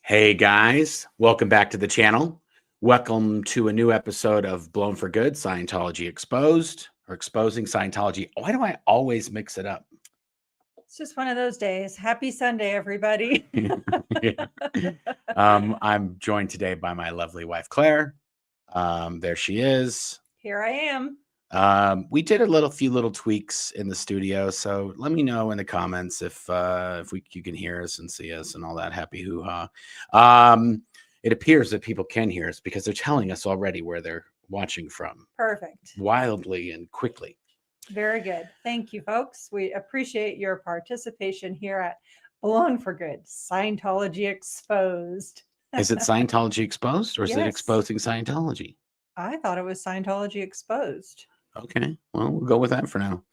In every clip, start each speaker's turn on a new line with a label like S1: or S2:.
S1: Hey guys, welcome back to the channel. Welcome to a new episode of Blown for Good, Scientology Exposed, or Exposing Scientology. Why do I always mix it up?
S2: It's just one of those days. Happy Sunday, everybody.
S1: I'm joined today by my lovely wife, Claire. There she is.
S2: Here I am.
S1: We did a few little tweaks in the studio, so let me know in the comments if you can hear us and see us and all that happy hoo-ha. It appears that people can hear us because they're telling us already where they're watching from.
S2: Perfect.
S1: Wildly and quickly.
S2: Very good. Thank you, folks. We appreciate your participation here at Blown for Good, Scientology Exposed.
S1: Is it Scientology Exposed or is it
S2: Yes.
S1: Exposing Scientology?
S2: I thought it was Scientology Exposed.
S1: Okay, well, we'll go with that for now.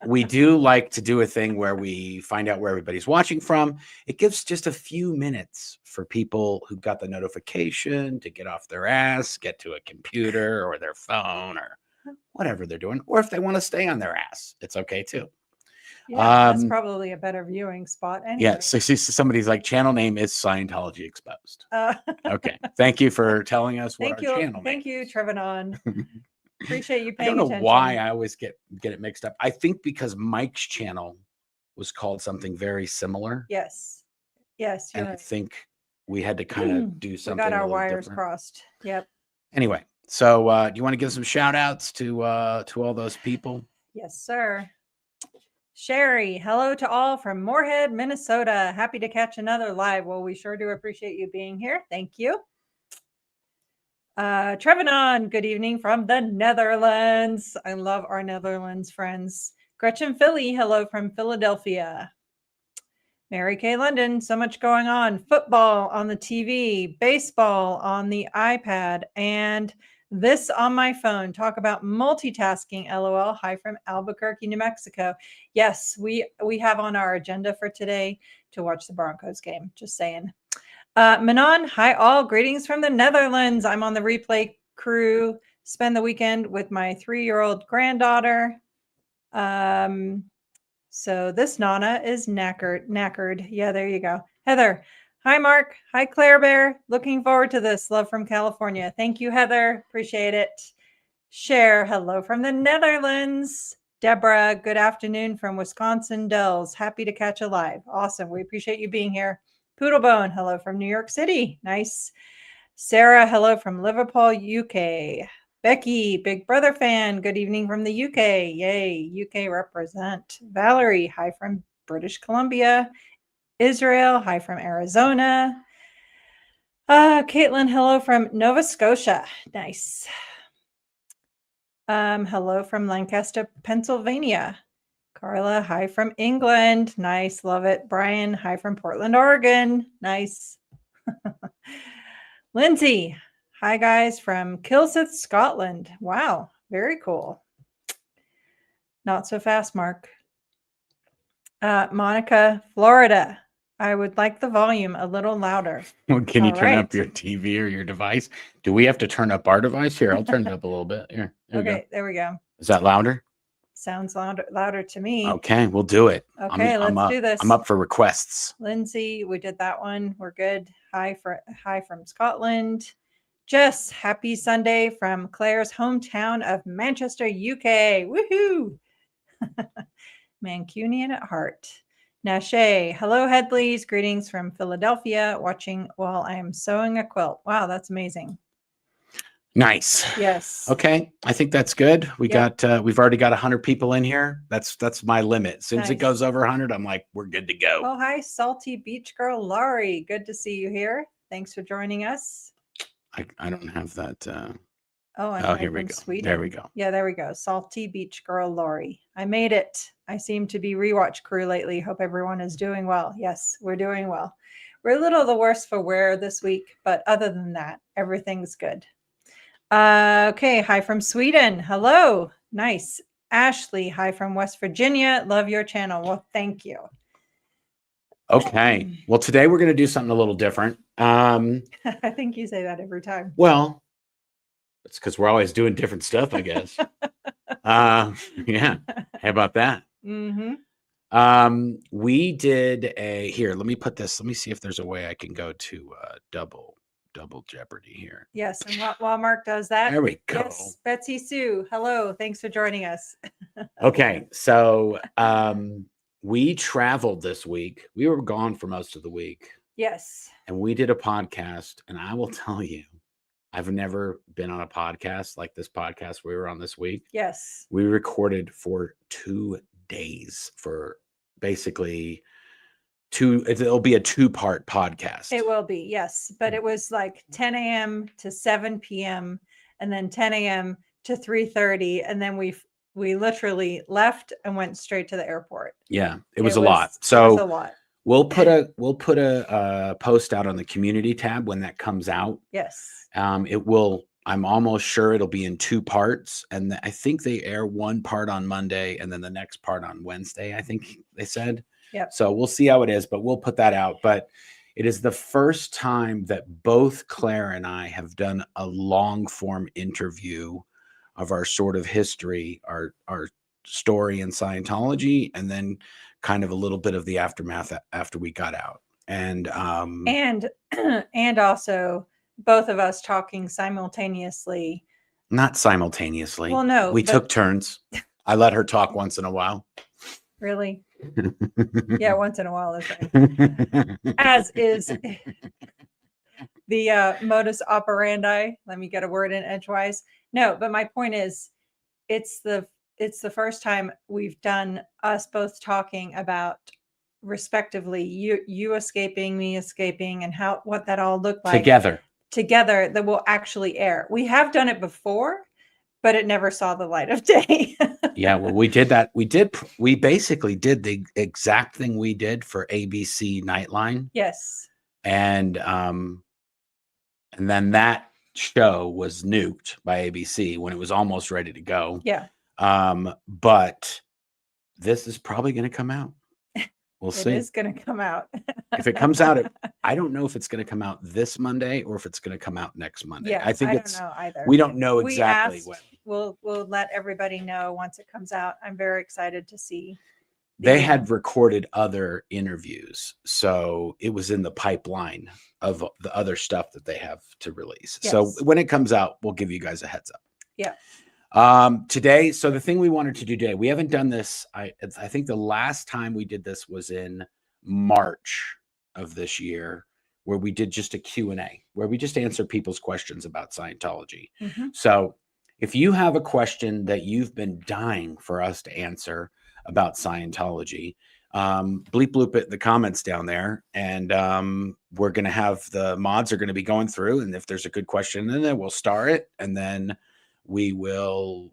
S1: We do like to do a thing where we find out where everybody's watching from. It gives just a few minutes for people who got the notification to get off their ass, get to a computer or their phone or whatever they're doing. Or if they want to stay on their ass, it's okay too.
S2: Yeah, that's probably a better viewing spot. Anyway.
S1: Yeah, so somebody's like, channel name is Scientology Exposed. Okay, thank you for telling us what our channel
S2: Thank
S1: name
S2: you,
S1: is.
S2: Trevanon. Appreciate you
S1: I
S2: paying
S1: don't know
S2: attention.
S1: why I always get it mixed up. I think because Mike's channel was called something very similar.
S2: Yes. Yes.
S1: And I think we had to kind of do something.
S2: We got our
S1: a
S2: wires
S1: different.
S2: Crossed. Yep.
S1: Anyway, so do you want to give some shout outs to all those people?
S2: Yes, sir. Sherry, hello to all from Moorhead, Minnesota. Happy to catch another live. Well, we sure do appreciate you being here. Thank you. Trevanon, good evening from the Netherlands. I love our Netherlands friends. Gretchen Philly, hello from Philadelphia. Mary Kay London, so much going on. Football on the TV, baseball on the iPad, and this on my phone. Talk about multitasking, LOL. Hi from Albuquerque, New Mexico. Yes, we have on our agenda for today to watch the Broncos game. Just saying. Manon, hi all. Greetings from the Netherlands. I'm on the replay crew. Spend the weekend with my 3-year-old granddaughter. So this Nana is knackered. Yeah, there you go. Heather, hi Mark. Hi Claire Bear. Looking forward to this. Love from California. Thank you, Heather. Appreciate it. Cher, hello from the Netherlands. Deborah, good afternoon from Wisconsin Dells. Happy to catch a live. Awesome. We appreciate you being here. Poodlebone, hello from New York City. Nice. Sarah, hello from Liverpool, UK. Becky, Big Brother fan. Good evening from the UK. Yay, UK represent. Valerie, hi from British Columbia. Israel, hi from Arizona. Caitlin, hello from Nova Scotia. Nice. Hello from Lancaster, Pennsylvania. Carla, hi from England. Nice. Love it. Brian, hi from Portland, Oregon. Nice. Lindsay, hi guys from Kilsyth, Scotland. Wow. Very cool. Not so fast, Mark. Monica, Florida. I would like the volume a little louder.
S1: Well, can you turn up your TV or your device? Do we have to turn up our device? Here, I'll turn it up a little bit. Here.
S2: Okay, there we go.
S1: Is that louder?
S2: Sounds louder to me.
S1: Okay, we'll do it.
S2: Okay, let's do this.
S1: I'm up for requests.
S2: Lindsay, we did that one. We're good. Hi from Scotland. Jess, happy Sunday from Claire's hometown of Manchester, UK. Woohoo! Mancunian at heart. Nashe, hello Headleys. Greetings from Philadelphia. Watching while I am sewing a quilt. Wow, that's amazing.
S1: Nice.
S2: Yes.
S1: Okay. I think that's good. We've already got 100 people in here. That's my limit. As soon as it goes over 100, I'm like, we're good to go.
S2: Oh, hi, Salty Beach Girl Laurie. Good to see you here. Thanks for joining us.
S1: I don't have that.
S2: Oh,
S1: here we go.
S2: Sweden.
S1: There we go.
S2: Yeah, there we go. Salty Beach Girl Laurie. I made it. I seem to be rewatch crew lately. Hope everyone is doing well. Yes, we're doing well. We're a little the worse for wear this week, but other than that, everything's good. Okay, hi from Sweden. Hello. Nice. Ashley, hi from West Virginia. Love your channel. Well, thank you.
S1: Okay. Well, today we're going to do something a little different.
S2: I think you say that every time.
S1: Well, it's because we're always doing different stuff, I guess. Yeah. How about that?
S2: Mm-hmm.
S1: We did here, let me put this, let me see if there's a way I can go to double Jeopardy here.
S2: Yes. And while Mark does that,
S1: There we go.
S2: yes, Betsy Sue, hello. Thanks for joining us.
S1: Okay. So we traveled this week. We were gone for most of the week.
S2: Yes.
S1: And we did a podcast. And I will tell you, I've never been on a podcast like this podcast we were on this week.
S2: Yes.
S1: We recorded for 2 days for basically it'll be a 2-part podcast.
S2: It will be, yes. But it was like 10 a.m. to 7 p.m. and then 10 a.m. to 3:30. And then we literally left and went straight to the airport.
S1: Yeah, it was a lot. So
S2: it was a lot.
S1: We'll put a post out on the community tab when that comes out.
S2: Yes.
S1: It will. I'm almost sure it'll be in 2 parts, and I think they air 1 part on Monday and then the next part on Wednesday. I think they said.
S2: Yep.
S1: So we'll see how it is, but we'll put that out. But it is the first time that both Claire and I have done a long form interview of our sort of history, our story in Scientology, and then kind of a little bit of the aftermath after we got out. And
S2: also both of us talking simultaneously.
S1: Not simultaneously.
S2: Well, no.
S1: We took turns. I let her talk once in a while.
S2: Really? Yeah, once in a while is right. As is the modus operandi. Let me get a word in edgewise. No, but my point is, it's the first time we've done us both talking about respectively you escaping, me escaping, and what that all looked like together that will actually air. We have done it before, but it never saw the light of day.
S1: Yeah, well, we did that. We basically did the exact thing we did for ABC Nightline.
S2: Yes.
S1: And then that show was nuked by ABC when it was almost ready to go.
S2: Yeah.
S1: But this is probably going to come out. We'll see.
S2: It is going to come out.
S1: If it comes out, I don't know if it's going to come out this Monday or if it's going to come out next Monday.
S2: Yeah,
S1: I think
S2: don't know either.
S1: We don't know exactly when.
S2: We'll let everybody know once it comes out. I'm very excited to see.
S1: They had recorded other interviews, so it was in the pipeline of the other stuff that they have to release. Yes. So when it comes out, we'll give you guys a heads up.
S2: Yeah.
S1: Today, so the thing we wanted to do today, we haven't done this. I think the last time we did this was in March of this year, where we did just a Q&A, where we just answer people's questions about Scientology. Mm-hmm. So if you have a question that you've been dying for us to answer about Scientology, bleep bloop it in the comments down there, and we're going to have the mods are going to be going through, and if there's a good question in there, we'll star it, and then we will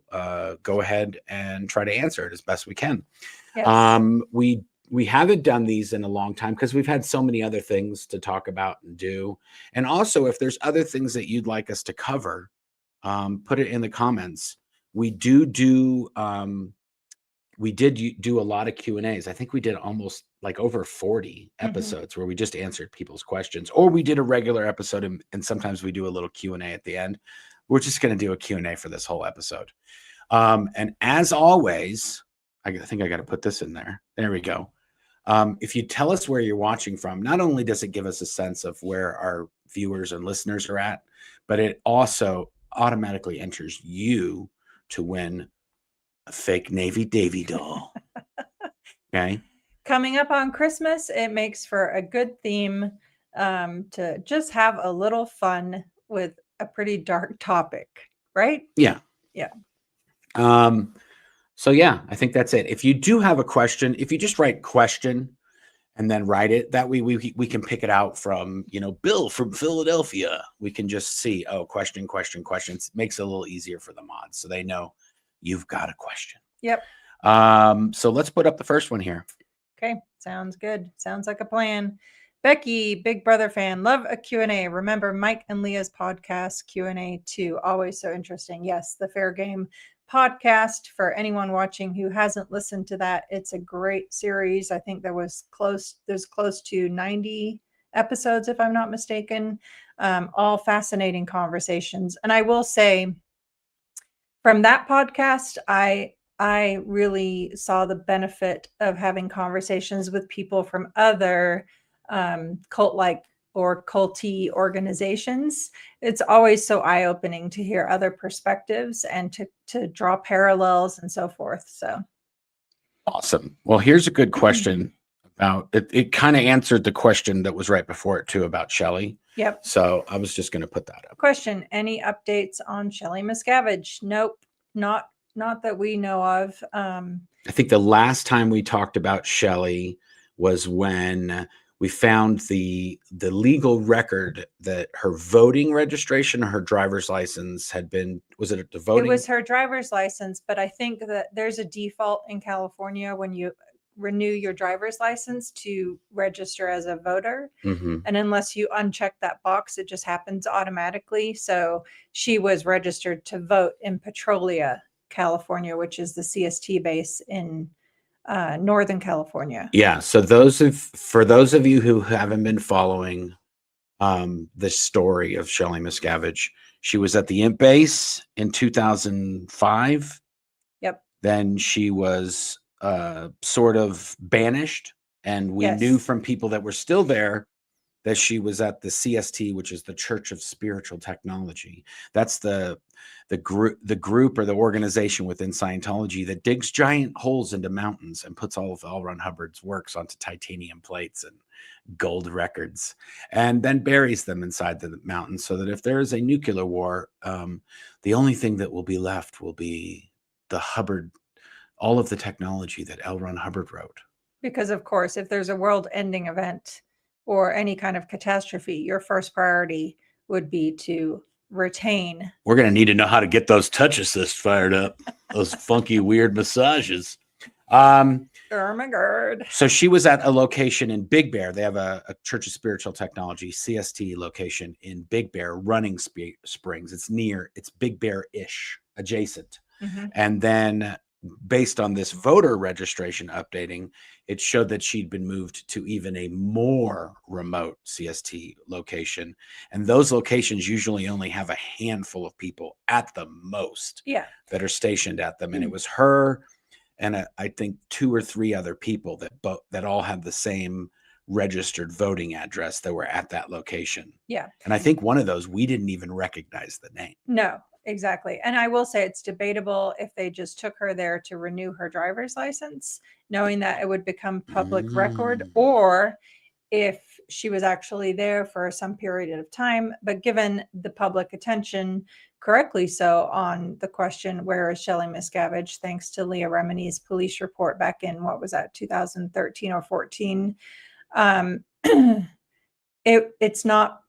S1: go ahead and try to answer it as best we can. Yes. We haven't done these in a long time because we've had so many other things to talk about and do. And also, if there's other things that you'd like us to cover, put it in the comments. We did do a lot of Q&As. I think we did almost like over 40 episodes where we just answered people's questions, or we did a regular episode and sometimes we do a little Q&A at the end. We're just going to do a Q&A for this whole episode. And as always, I think I got to put this in there. There we go. If you tell us where you're watching from, not only does it give us a sense of where our viewers and listeners are at, but it also automatically enters you to win a fake Navy Davy doll. Okay.
S2: Coming up on Christmas, it makes for a good theme to just have a little fun with a pretty dark topic, right?
S1: Yeah.
S2: Yeah.
S1: So yeah, I think that's it. If you do have a question, if you just write question and then write it, that way we can pick it out from, Bill from Philadelphia. We can just see, question. It makes it a little easier for the mods so they know you've got a question.
S2: Yep.
S1: So let's put up the first one here.
S2: Okay. Sounds good. Sounds like a plan. Becky, Big Brother fan, love a Q&A. Remember Mike and Leah's podcast Q&A too. Always so interesting. Yes, the Fair Game podcast, for anyone watching who hasn't listened to that, it's a great series. I think there's close to 90 episodes, if I'm not mistaken. All fascinating conversations. And I will say, from that podcast, I I really saw the benefit of having conversations with people from other cult-like or culty organizations. It's always so eye-opening to hear other perspectives and to draw parallels and so forth. So
S1: awesome. Well, here's a good question about it. It kind of answered the question that was right before it too about Shelly.
S2: Yep.
S1: So I was just going to put that up.
S2: Question: any updates on Shelly Miscavige? Nope, not that we know of.
S1: I think the last time we talked about Shelly was when we found the legal record that her voting registration or her driver's license had been, was it the voting?
S2: It was her driver's license, but I think that there's a default in California when you renew your driver's license to register as a voter.
S1: Mm-hmm.
S2: And unless you uncheck that box, it just happens automatically. So she was registered to vote in Petrolia, California, which is the CST base in Northern California.
S1: Yeah. So for those of you who haven't been following the story of Shelly Miscavige, she was at the Imp base in 2005.
S2: Yep.
S1: Then she was sort of banished, and we knew from people that were still there that she was at the CST, which is the Church of Spiritual Technology. That's the group or the organization within Scientology that digs giant holes into mountains and puts all of L. Ron Hubbard's works onto titanium plates and gold records, and then buries them inside the mountain, so that if there is a nuclear war, the only thing that will be left will be the Hubbard, all of the technology that L. Ron Hubbard wrote.
S2: Because of course, if there's a world-ending event or any kind of catastrophe, your first priority would be to retain.
S1: We're going to need to know how to get those touch assists fired up, those funky, weird massages.
S2: Oh my God.
S1: So she was at a location in Big Bear. They have a Church of Spiritual Technology, CST location in Big Bear, Running Springs. It's Big Bear-ish, adjacent.
S2: Mm-hmm.
S1: And then based on this voter registration updating, it showed that she'd been moved to even a more remote CST location. And those locations usually only have a handful of people at the most that are stationed at them. And it was her and I think 2 or 3 other people that all had the same registered voting address that were at that location.
S2: Yeah.
S1: And I think one of those, we didn't even recognize the name.
S2: No, exactly. And I will say it's debatable if they just took her there to renew her driver's license, knowing that it would become public record, or if she was actually there for some period of time. But given the public attention, correctly so, on the question, where is Shelly Miscavige, thanks to Leah Remini's police report back in, what was that, 2013 or 14, it's not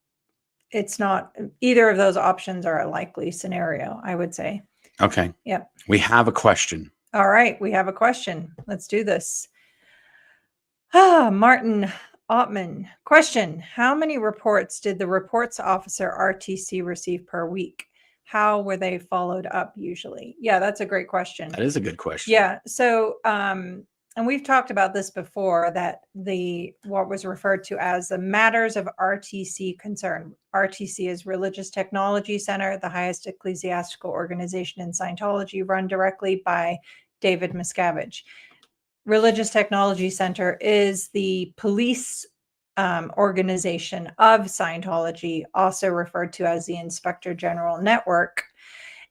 S2: either of those options are a likely scenario, I would say.
S1: Okay.
S2: Yep.
S1: We have a question.
S2: All right. We have a question. Let's do this. Martin Ottman. Question: how many reports did the reports officer RTC receive per week? How were they followed up usually? Yeah, that's a great question.
S1: That is a good question.
S2: Yeah. So, and we've talked about this before, that what was referred to as the matters of RTC concern. RTC is Religious Technology Center, the highest ecclesiastical organization in Scientology, run directly by David Miscavige. Religious Technology Center is the police organization of Scientology, also referred to as the Inspector General Network.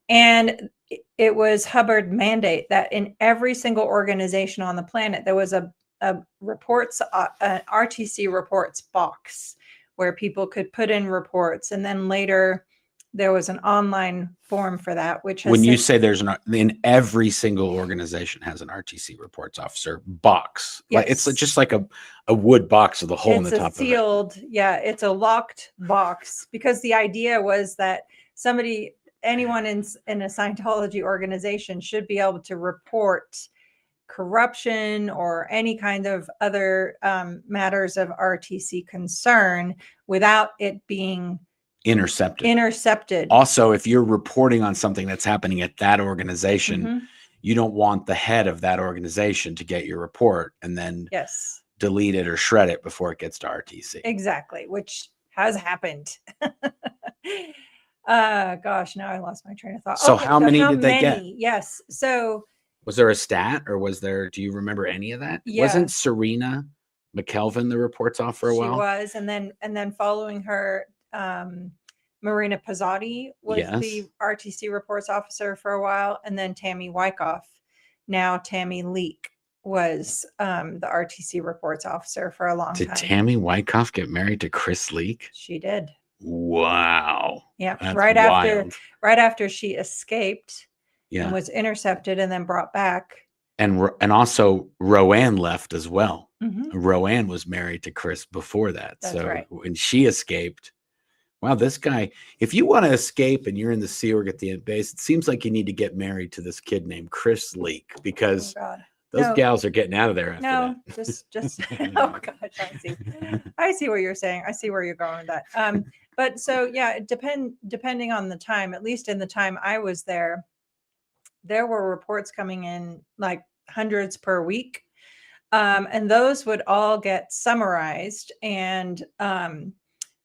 S2: And it was Hubbard mandate that in every single organization on the planet, there was an RTC reports box where people could put in reports. And then later there was an online form for that, which has,
S1: when you say in every single organization has an RTC reports officer box.
S2: Yes.
S1: Like it's just like a wood box with a hole in the top
S2: sealed, of it. Yeah, it's a locked box, because the idea was that anyone in a Scientology organization should be able to report corruption or any kind of other matters of RTC concern without it being intercepted.
S1: Also, if you're reporting on something that's happening at that organization, you don't want the head of that organization to get your report and then delete it or shred it before it gets to RTC.
S2: Exactly, which has happened. Gosh, now I lost my train of thought.
S1: So how many did they get?
S2: Yes. So
S1: Was there a stat, or was there? Do you remember any of that?
S2: Yeah.
S1: Wasn't Serena McKelvin the reports off for a while?
S2: She was, and then following her, Marina Pizzotti was
S1: Yes.
S2: the RTC reports officer for a while, and then Tammy Wyckoff, now Tammy Leak, was the RTC reports officer for a long
S1: Did
S2: time.
S1: Tammy Wyckoff get married to Chris Leak?
S2: She did.
S1: Wow.
S2: Yeah,
S1: That's
S2: right
S1: wild.
S2: after she escaped
S1: Yeah.
S2: and was intercepted and then brought back.
S1: And also Roanne left as well.
S2: Mhm.
S1: Roanne was married to Chris before that.
S2: That's
S1: so
S2: right.
S1: when she escaped, wow, this guy, if you want to escape and you're in the Sea Org at the base, it seems like you need to get married to this kid named Chris Leak,
S2: Oh
S1: because
S2: God.
S1: those
S2: No.
S1: gals are getting out of there after
S2: No,
S1: that.
S2: just oh gosh, I see what you're saying. I see where you're going with that. But so yeah, depending on the time, at least in the time I was there were reports coming in like hundreds per week. And those would all get summarized and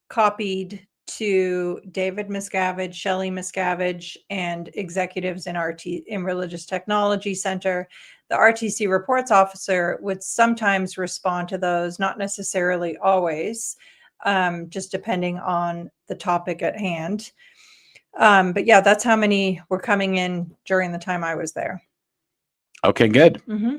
S2: copied to David Miscavige, Shelly Miscavige, and executives in Religious Technology Center. The RTC reports officer would sometimes respond to those, not necessarily always, just depending on the topic at hand. But yeah, that's how many were coming in during the time I was there.
S1: Okay, good.
S2: Mm-hmm.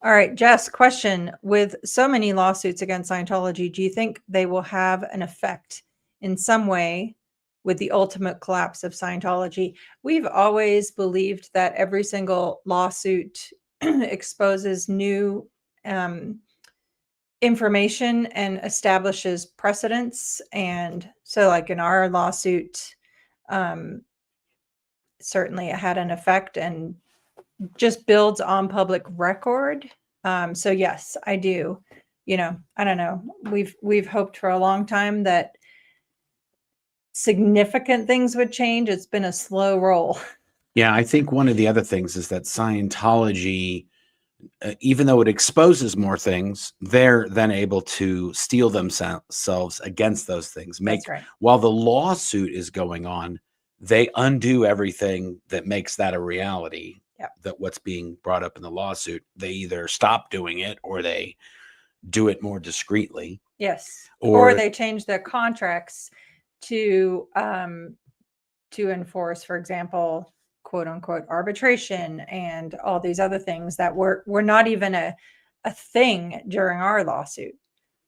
S2: All right, Jess, question. With so many lawsuits against Scientology, do you think they will have an effect in some way with the ultimate collapse of Scientology? We've always believed that every single lawsuit exposes new information and establishes precedents. And so like in our lawsuit, certainly it had an effect and just builds on public record. So yes, I do. I don't know. We've hoped for a long time that significant things would change. It's been a slow roll.
S1: Yeah, I think one of the other things is that Scientology, even though it exposes more things, they're then able to steel themselves against those things.
S2: That's right.
S1: While the lawsuit is going on, they undo everything that makes that a reality.
S2: Yep.
S1: That what's being brought up in the lawsuit, they either stop doing it or they do it more discreetly.
S2: Yes.
S1: Or
S2: they change their contracts to enforce, for example, quote unquote arbitration and all these other things that were not even a thing during our lawsuit.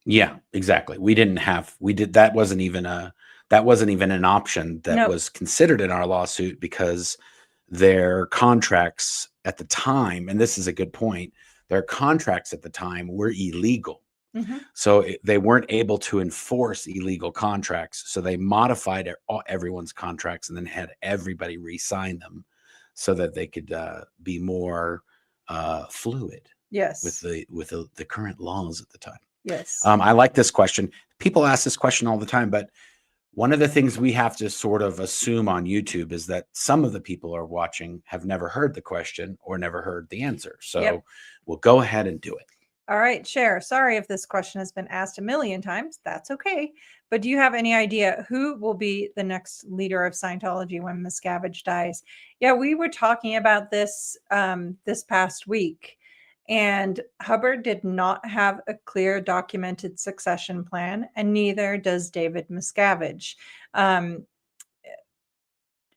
S1: Yeah, exactly. That wasn't even an option that was considered in our lawsuit, because their contracts at the time, and this is a good point, their contracts at the time were illegal.
S2: Mm-hmm.
S1: So they weren't able to enforce illegal contracts. So they modified everyone's contracts and then had everybody re-sign them so that they could be more fluid.
S2: Yes.
S1: With the current laws at the time.
S2: Yes.
S1: I like this question. People ask this question all the time, but one of the things we have to sort of assume on YouTube is that some of the people who are watching have never heard the question or never heard the answer. So we'll go ahead and do it.
S2: All right, Cher. Sorry if this question has been asked a million times. That's okay. But do you have any idea who will be the next leader of Scientology when Miscavige dies? Yeah, we were talking about this this past week. And Hubbard did not have a clear documented succession plan, and neither does David Miscavige.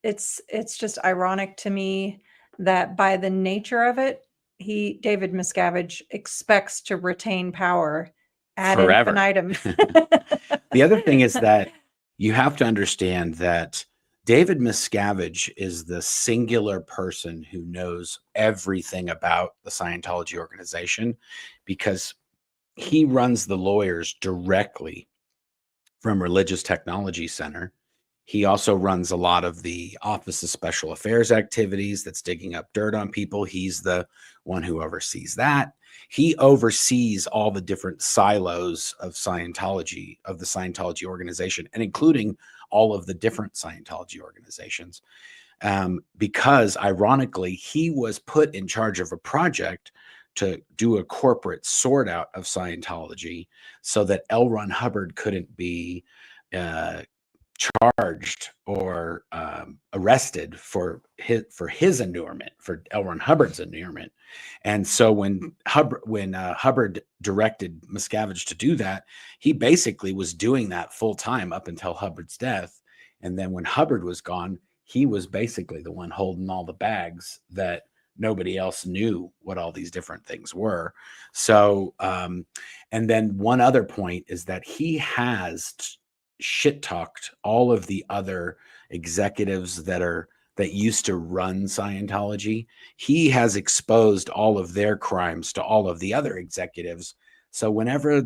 S2: It's just ironic to me that by the nature of it, David Miscavige expects to retain power ad infinitum.
S1: The other thing is that you have to understand that David Miscavige is the singular person who knows everything about the Scientology organization, because he runs the lawyers directly from Religious Technology Center. He also runs a lot of the Office of Special Affairs activities that's digging up dirt on people. He's the one who oversees that. He oversees all the different silos of Scientology, of the Scientology organization, and including all of the different Scientology organizations. Because ironically, he was put in charge of a project to do a corporate sort out of Scientology so that L. Ron Hubbard couldn't be charged or arrested for his annulment, for L. Ron Hubbard's annulment. And so when Hubbard directed Miscavige to do that, he basically was doing that full time up until Hubbard's death. And then when Hubbard was gone, he was basically the one holding all the bags that nobody else knew what all these different things were. So, and then one other point is that he has shit talked all of the other executives that used to run Scientology. He has exposed all of their crimes to all of the other executives. So whenever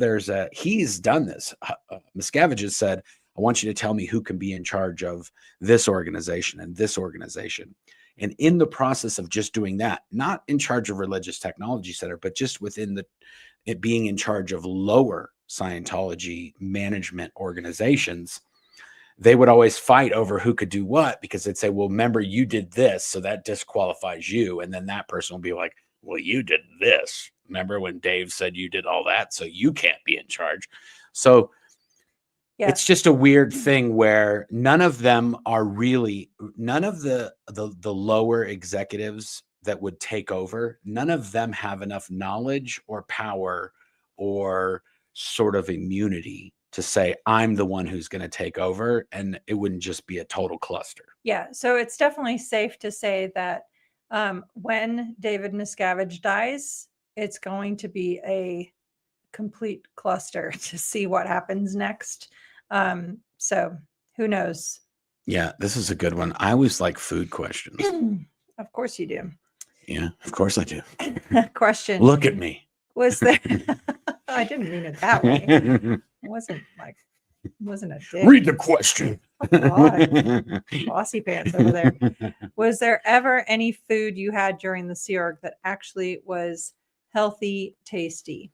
S1: he's done this, Miscavige has said, I want you to tell me who can be in charge of this organization and this organization. And in the process of just doing that, not in charge of Religious Technology Center, but just within it being in charge of lower Scientology management organizations, they would always fight over who could do what, because they'd say, well, remember, you did this, so that disqualifies you. And then that person will be like, well, you did this. Remember when Dave said you did all that, so you can't be in charge. So it's just a weird thing where none of them are really, none of the lower executives that would take over, none of them have enough knowledge or power or sort of immunity to say, I'm the one who's going to take over, and it wouldn't just be a total cluster.
S2: Yeah. So it's definitely safe to say that when David Miscavige dies, it's going to be a complete cluster to see what happens next. So who knows?
S1: Yeah, this is a good one. I always like food questions.
S2: Of course you do.
S1: Yeah, of course I do.
S2: Question.
S1: Look at me.
S2: Was there? I didn't mean it that way. It wasn't a dick.
S1: Read the question.
S2: God. Bossy pants over there. Was there ever any food you had during the Sea Org that actually was healthy, tasty?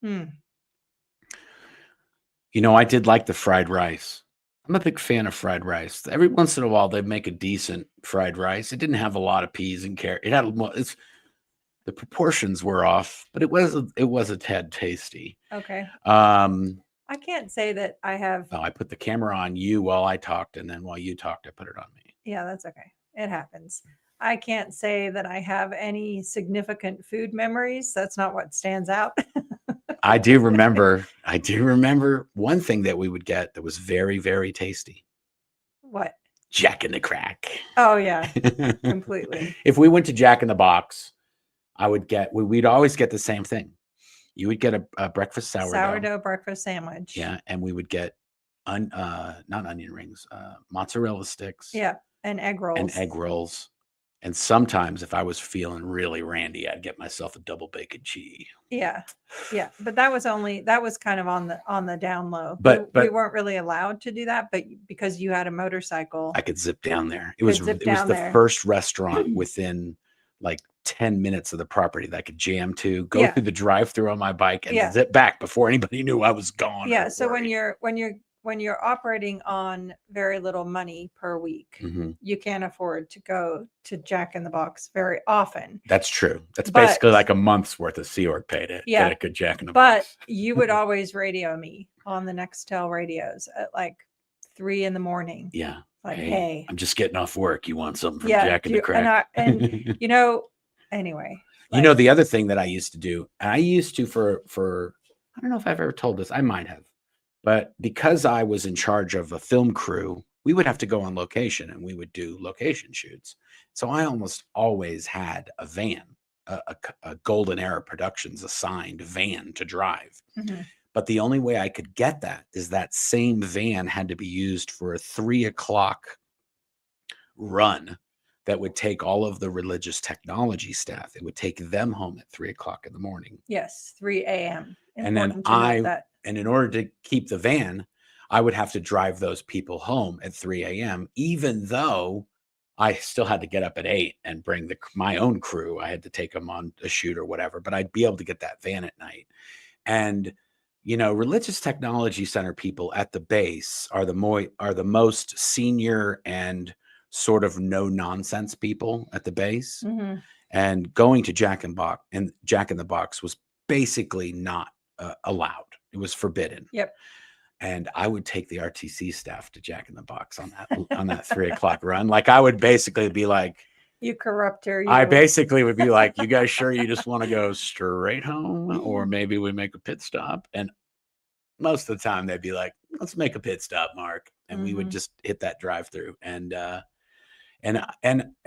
S1: You know, I did like the fried rice. I'm a big fan of fried rice. Every once in a while, they make a decent fried rice. It didn't have a lot of peas and carrots. It had the proportions were off, but it was a tad tasty.
S2: Okay.
S1: I
S2: can't say that I have.
S1: Oh, I put the camera on you while I talked, and then while you talked, I put it on me.
S2: Yeah, that's okay. It happens. I can't say that I have any significant food memories. That's not what stands out.
S1: I do remember one thing that we would get that was very, very tasty.
S2: What?
S1: Jack in the Crack.
S2: Oh yeah, completely.
S1: If we went to Jack in the Box, we'd always get the same thing. You would get a breakfast sourdough
S2: breakfast sandwich.
S1: Yeah, and we would get not onion rings, mozzarella sticks.
S2: Yeah, and egg rolls.
S1: And sometimes, if I was feeling really randy, I'd get myself a double bacon cheese.
S2: Yeah, but that was kind of on the down low.
S1: But
S2: we weren't really allowed to do that. But because you had a motorcycle,
S1: I could zip down there. It was the first restaurant within like 10 minutes of the property that I could jam to, go through the drive-through on my bike, and zip back before anybody knew I was gone.
S2: Yeah. So when you're operating on very little money per week, you can't afford to go to Jack in the Box very often.
S1: That's true. That's basically like a month's worth of Sea Org pay to get a good Jack in the Box.
S2: But you would always radio me on the Nextel radios at like 3 a.m.
S1: Yeah.
S2: Like, hey,
S1: I'm just getting off work. You want something from Jack in the Crack?
S2: And anyway.
S1: The other thing that I used to do, I used to for I don't know if I've ever told this. I might have. But because I was in charge of a film crew, we would have to go on location and we would do location shoots. So I almost always had a van, a Golden Era Productions assigned van to drive. But the only way I could get that is that same van had to be used for a 3:00 run that would take all of the Religious Technology staff. It would take them home at 3:00 in the morning.
S2: Yes, 3 a.m.
S1: And then and in order to keep the van, I would have to drive those people home at 3 a.m., even though I still had to get up at 8 and bring my own crew. I had to take them on a shoot or whatever, but I'd be able to get that van at night. And, Religious Technology Center people at the base are the most senior and sort of no nonsense people at the base. And going to Jack in the Box was basically not allowed. It was forbidden.
S2: Yep.
S1: And I would take the RTC staff to Jack in the Box on that 3 o'clock run. Like I would basically be like,
S2: You corrupter.
S1: I
S2: You.
S1: basically would be like, you guys sure you just want to go straight home, or maybe we make a pit stop? And most of the time they'd be like, let's make a pit stop, Mark. And we would just hit that drive through. And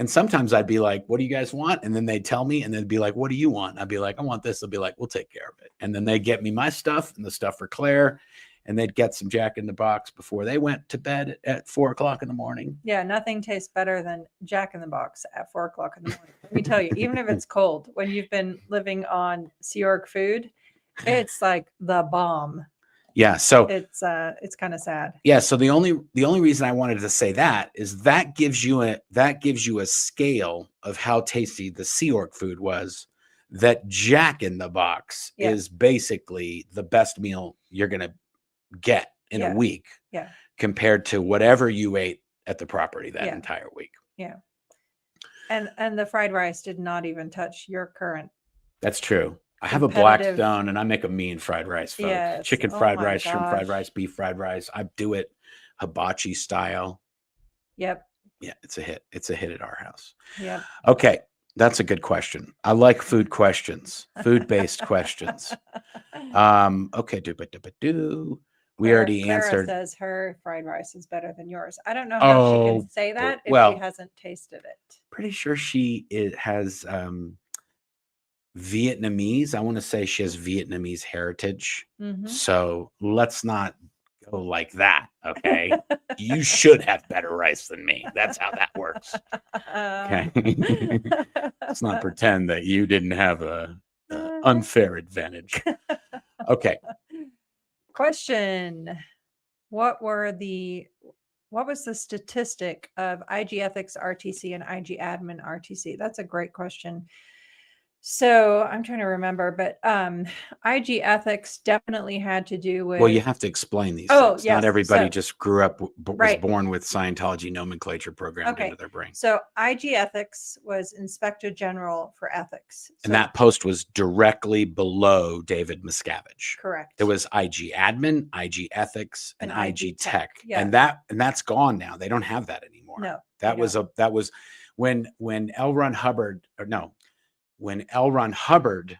S1: sometimes I'd be like, what do you guys want? And then they'd tell me, and they'd be like, what do you want? I'd be like, I want this. They'll be like, we'll take care of it. And then they'd get me my stuff and the stuff for Claire, and they'd get some Jack in the Box before they went to bed at 4 o'clock in the morning.
S2: Yeah, nothing tastes better than Jack in the Box at 4 o'clock in the morning. Let me tell you, even if it's cold, when you've been living on Sea Org food, it's like the bomb.
S1: Yeah, so
S2: it's kind of sad.
S1: Yeah, so the only reason I wanted to say that is that gives you a scale of how tasty the Sea Org food was. That Jack in the Box is basically the best meal you're gonna get in a week, compared to whatever you ate at the property that entire week.
S2: Yeah, and the fried rice did not even touch your current.
S1: That's true. I have a Blackstone, and I make a mean fried rice, folks.
S2: Yes.
S1: Chicken fried rice, shrimp fried rice, beef fried rice. I do it hibachi style.
S2: Yep.
S1: Yeah, it's a hit. It's a hit at our house.
S2: Yep.
S1: Okay, that's a good question. I like food questions, food-based questions. Okay, we already
S2: Clara
S1: answered.
S2: Says her fried rice is better than yours. I don't know how she can say that if she hasn't tasted it.
S1: Pretty sure it has Vietnamese. I want to say she has Vietnamese heritage. So let's not go like that. Okay. You should have better rice than me. That's how that works. Okay. Let's not pretend that you didn't have a unfair advantage. Okay.
S2: Question. What was the statistic of IG Ethics RTC and IG Admin RTC? That's a great question. So I'm trying to remember, but IG Ethics definitely had to do with.
S1: Well, you have to explain these things. Not everybody just grew up, was born with Scientology nomenclature programmed into their brain.
S2: So IG Ethics was Inspector General for Ethics.
S1: And that post was directly below David Miscavige.
S2: Correct.
S1: It was IG Admin, IG Ethics, and IG Tech.
S2: Yeah.
S1: And that's gone now. They don't have that anymore.
S2: No.
S1: That was when L. Ron Hubbard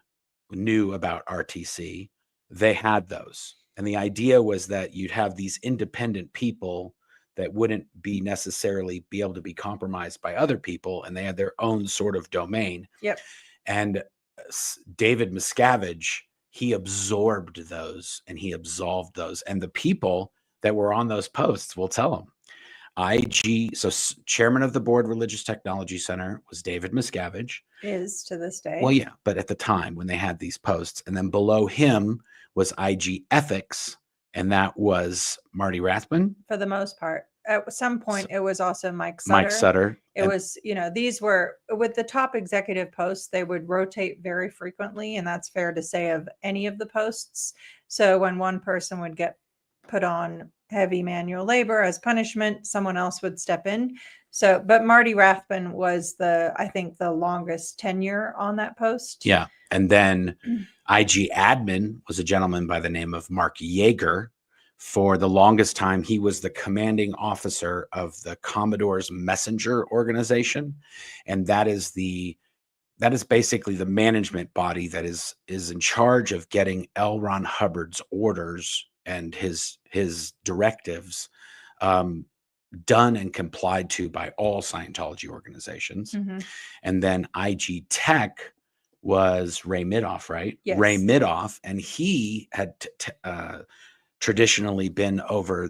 S1: knew about RTC, they had those. And the idea was that you'd have these independent people that wouldn't necessarily be able to be compromised by other people, and they had their own sort of domain.
S2: Yep.
S1: And David Miscavige, he absorbed those and he absolved those. And the people that were on those posts will tell them. So chairman of the board, Religious Technology Center, was David Miscavige.
S2: Is to this day.
S1: Well, yeah, but at the time when they had these posts, and then below him was IG Ethics, and that was Marty Rathbun.
S2: For the most part. At some point, it was also Mike Sutter. It was, these were with the top executive posts, they would rotate very frequently. And that's fair to say of any of the posts. So when one person would get put on heavy manual labor as punishment, someone else would step in. So, but Marty Rathbun was I think the longest tenure on that post.
S1: Yeah. And then IG Admin was a gentleman by the name of Mark Yeager. For the longest time, he was the commanding officer of the Commodore's Messenger organization. And that is basically the management body that is in charge of getting L. Ron Hubbard's orders and his directives done and complied to by all Scientology organizations. And then IG Tech was Ray Midoff, right?
S2: Yes.
S1: Ray Midoff, and he had traditionally been over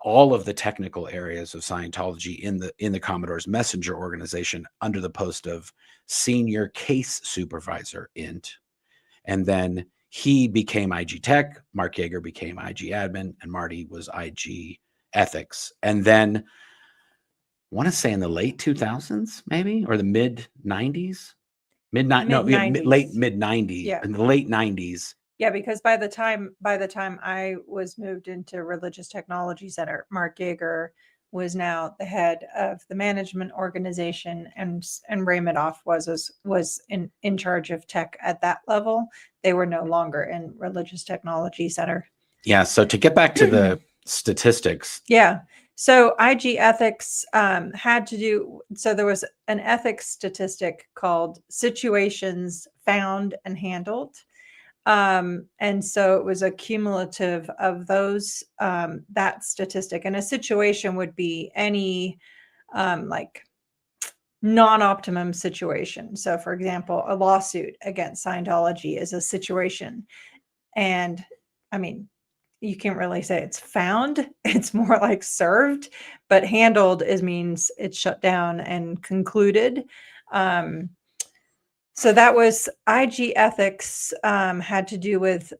S1: all of the technical areas of Scientology in the Commodore's Messenger organization under the post of Senior Case Supervisor int. And then he became IG Tech, Mark Yeager became IG Admin, and Marty was IG Ethics. And then I want to say in the late 2000s, maybe, or the mid 90s, late mid 90s,
S2: Yeah.
S1: in the late 90s.
S2: Yeah, because by the time I was moved into Religious Technology Center, Mark Yeager was now the head of the management organization, and Ray Midoff was in charge of tech at that level. They were no longer in Religious Technology Center.
S1: Yeah. So to get back to the statistics.
S2: Yeah. So IG ethics had to do, so there was an ethics statistic called situations found and handled. And so it was a cumulative of those, that statistic. And a situation would be any like non-optimum situation. So for example, a lawsuit against Scientology is a situation. And I mean, you can't really say it's found. It's more like served, but handled means it's shut down and concluded. So that was IG ethics, had to do with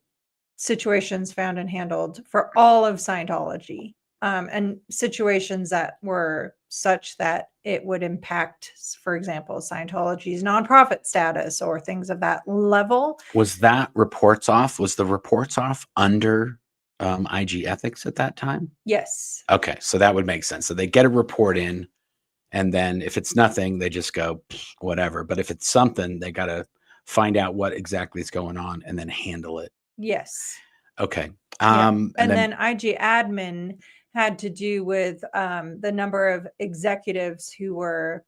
S2: situations found and handled for all of Scientology, and situations that were such that it would impact, for example, Scientology's nonprofit status or things of that level.
S1: Was that reports off? Was the reports off under IG ethics at that time?
S2: Yes.
S1: Okay. So that would make sense. So they get a report in, and then if it's nothing, they just go, whatever. But if it's something, they got to find out what exactly is going on and then handle it.
S2: Yes.
S1: Okay.
S2: And then IG admin had to do with the number of executives who were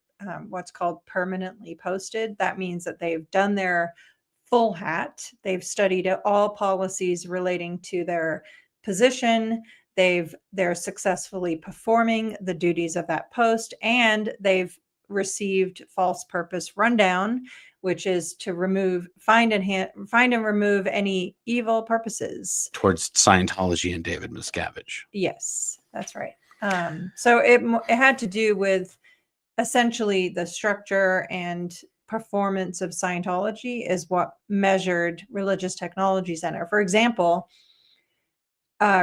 S2: what's called permanently posted. That means that they've done their full hat. They've studied all policies relating to their position. They're successfully performing the duties of that post, and they've received false purpose rundown, which is to find and remove any evil purposes
S1: towards Scientology and David Miscavige.
S2: Yes, that's right. So it had to do with essentially the structure and performance of Scientology is what measured Religious Technology Center. For example,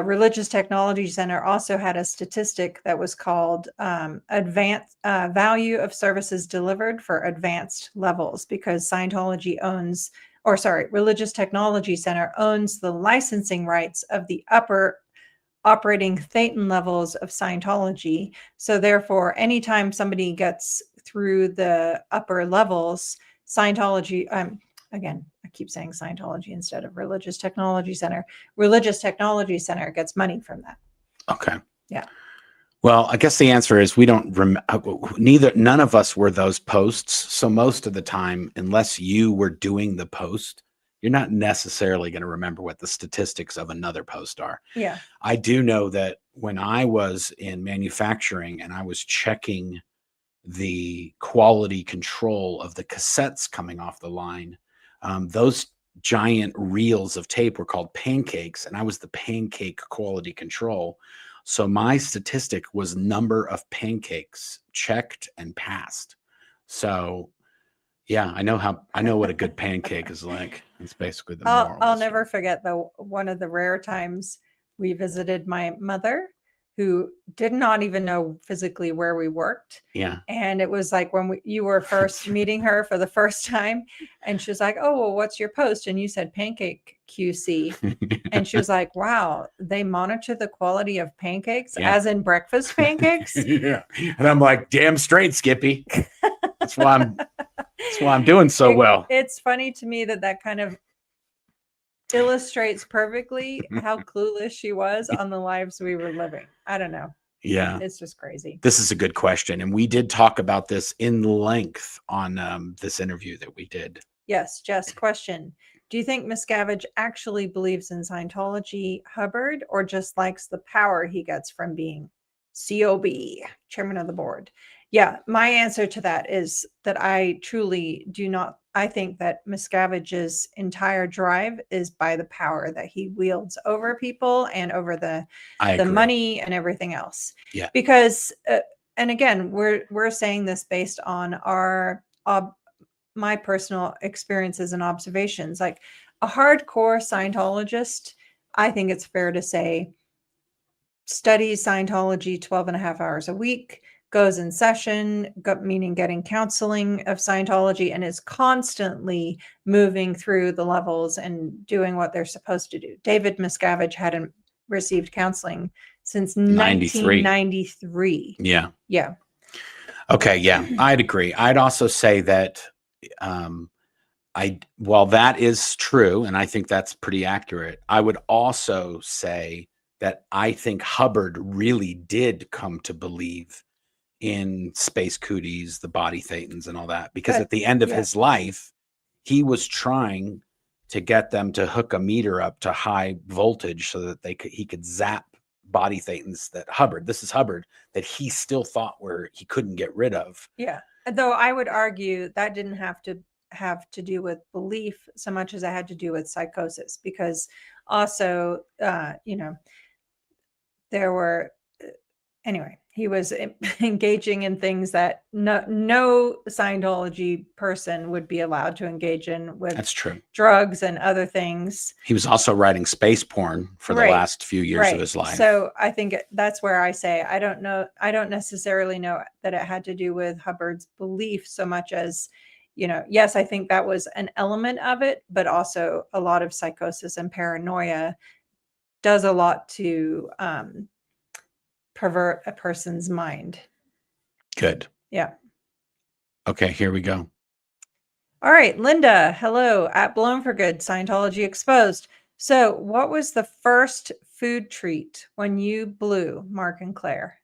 S2: Religious Technology Center also had a statistic that was called advanced value of services delivered for advanced levels, because Religious Technology Center owns the licensing rights of the upper operating Thetan levels of Scientology. So therefore, anytime somebody gets through the upper levels, Scientology, again, I keep saying Scientology instead of Religious Technology Center. Religious Technology Center gets money from that.
S1: Okay.
S2: Yeah.
S1: Well, I guess the answer is we don't none of us were those posts. So most of the time, unless you were doing the post, you're not necessarily going to remember what the statistics of another post are.
S2: Yeah.
S1: I do know that when I was in manufacturing and I was checking the quality control of the cassettes coming off the line, those giant reels of tape were called pancakes, and I was the pancake quality control. So my statistic was number of pancakes checked and passed. So yeah, I know what a good pancake is like. It's basically the moral.
S2: I'll never forget one of the rare times we visited my mother, who did not even know physically where we worked.
S1: Yeah.
S2: And it was like when you were first meeting her for the first time, and she was like, "Oh, well, what's your post?" And you said pancake QC. And she was like, "Wow, they monitor the quality of pancakes, as in breakfast pancakes?"
S1: Yeah. And I'm like, "Damn straight, Skippy." That's why I'm doing so well.
S2: It's funny to me that kind of illustrates perfectly how clueless she was on the lives we were living. I don't know.
S1: Yeah.
S2: It's just crazy.
S1: This is a good question. And we did talk about this in length on this interview that we did.
S2: Yes. Jess, question. Do you think Miscavige actually believes in Scientology, Hubbard, or just likes the power he gets from being COB, chairman of the board? Yeah, my answer to that is that I truly do not. I think that Miscavige's entire drive is by the power that he wields over people and over the money and everything else.
S1: Yeah.
S2: Because, and again, we're saying this based on my personal experiences and observations. Like a hardcore Scientologist, I think it's fair to say, studies Scientology 12 and a half hours a week, goes in session, meaning getting counseling of Scientology, and is constantly moving through the levels and doing what they're supposed to do. David Miscavige hadn't received counseling since 1993.
S1: Yeah.
S2: Yeah.
S1: Okay. Yeah, I'd agree. I'd also say that Well, that is true, and I think that's pretty accurate. I would also say that I think Hubbard really did come to believe in space cooties, the body thetans, and all that, because
S2: But
S1: at the end of
S2: yeah.
S1: his life, he was trying to get them to hook a meter up to high voltage so that he could zap body thetans that Hubbard, this is Hubbard, that he still thought he couldn't get rid of.
S2: Yeah. Though I would argue that didn't have to do with belief so much as it had to do with psychosis, because also, there were, anyway, he was engaging in things that no Scientology person would be allowed to engage in, with
S1: That's true.
S2: drugs and other things.
S1: He was also writing space porn for the last few years of his life.
S2: So I think that's where I say, I don't know. I don't necessarily know that it had to do with Hubbard's belief so much as, yes, I think that was an element of it, but also a lot of psychosis and paranoia does a lot to pervert a person's mind.
S1: Good.
S2: Yeah.
S1: Okay, here we go.
S2: All right, Linda, hello, at Blown for Good, Scientology Exposed. So what was the first food treat when you blew, Marc and Claire?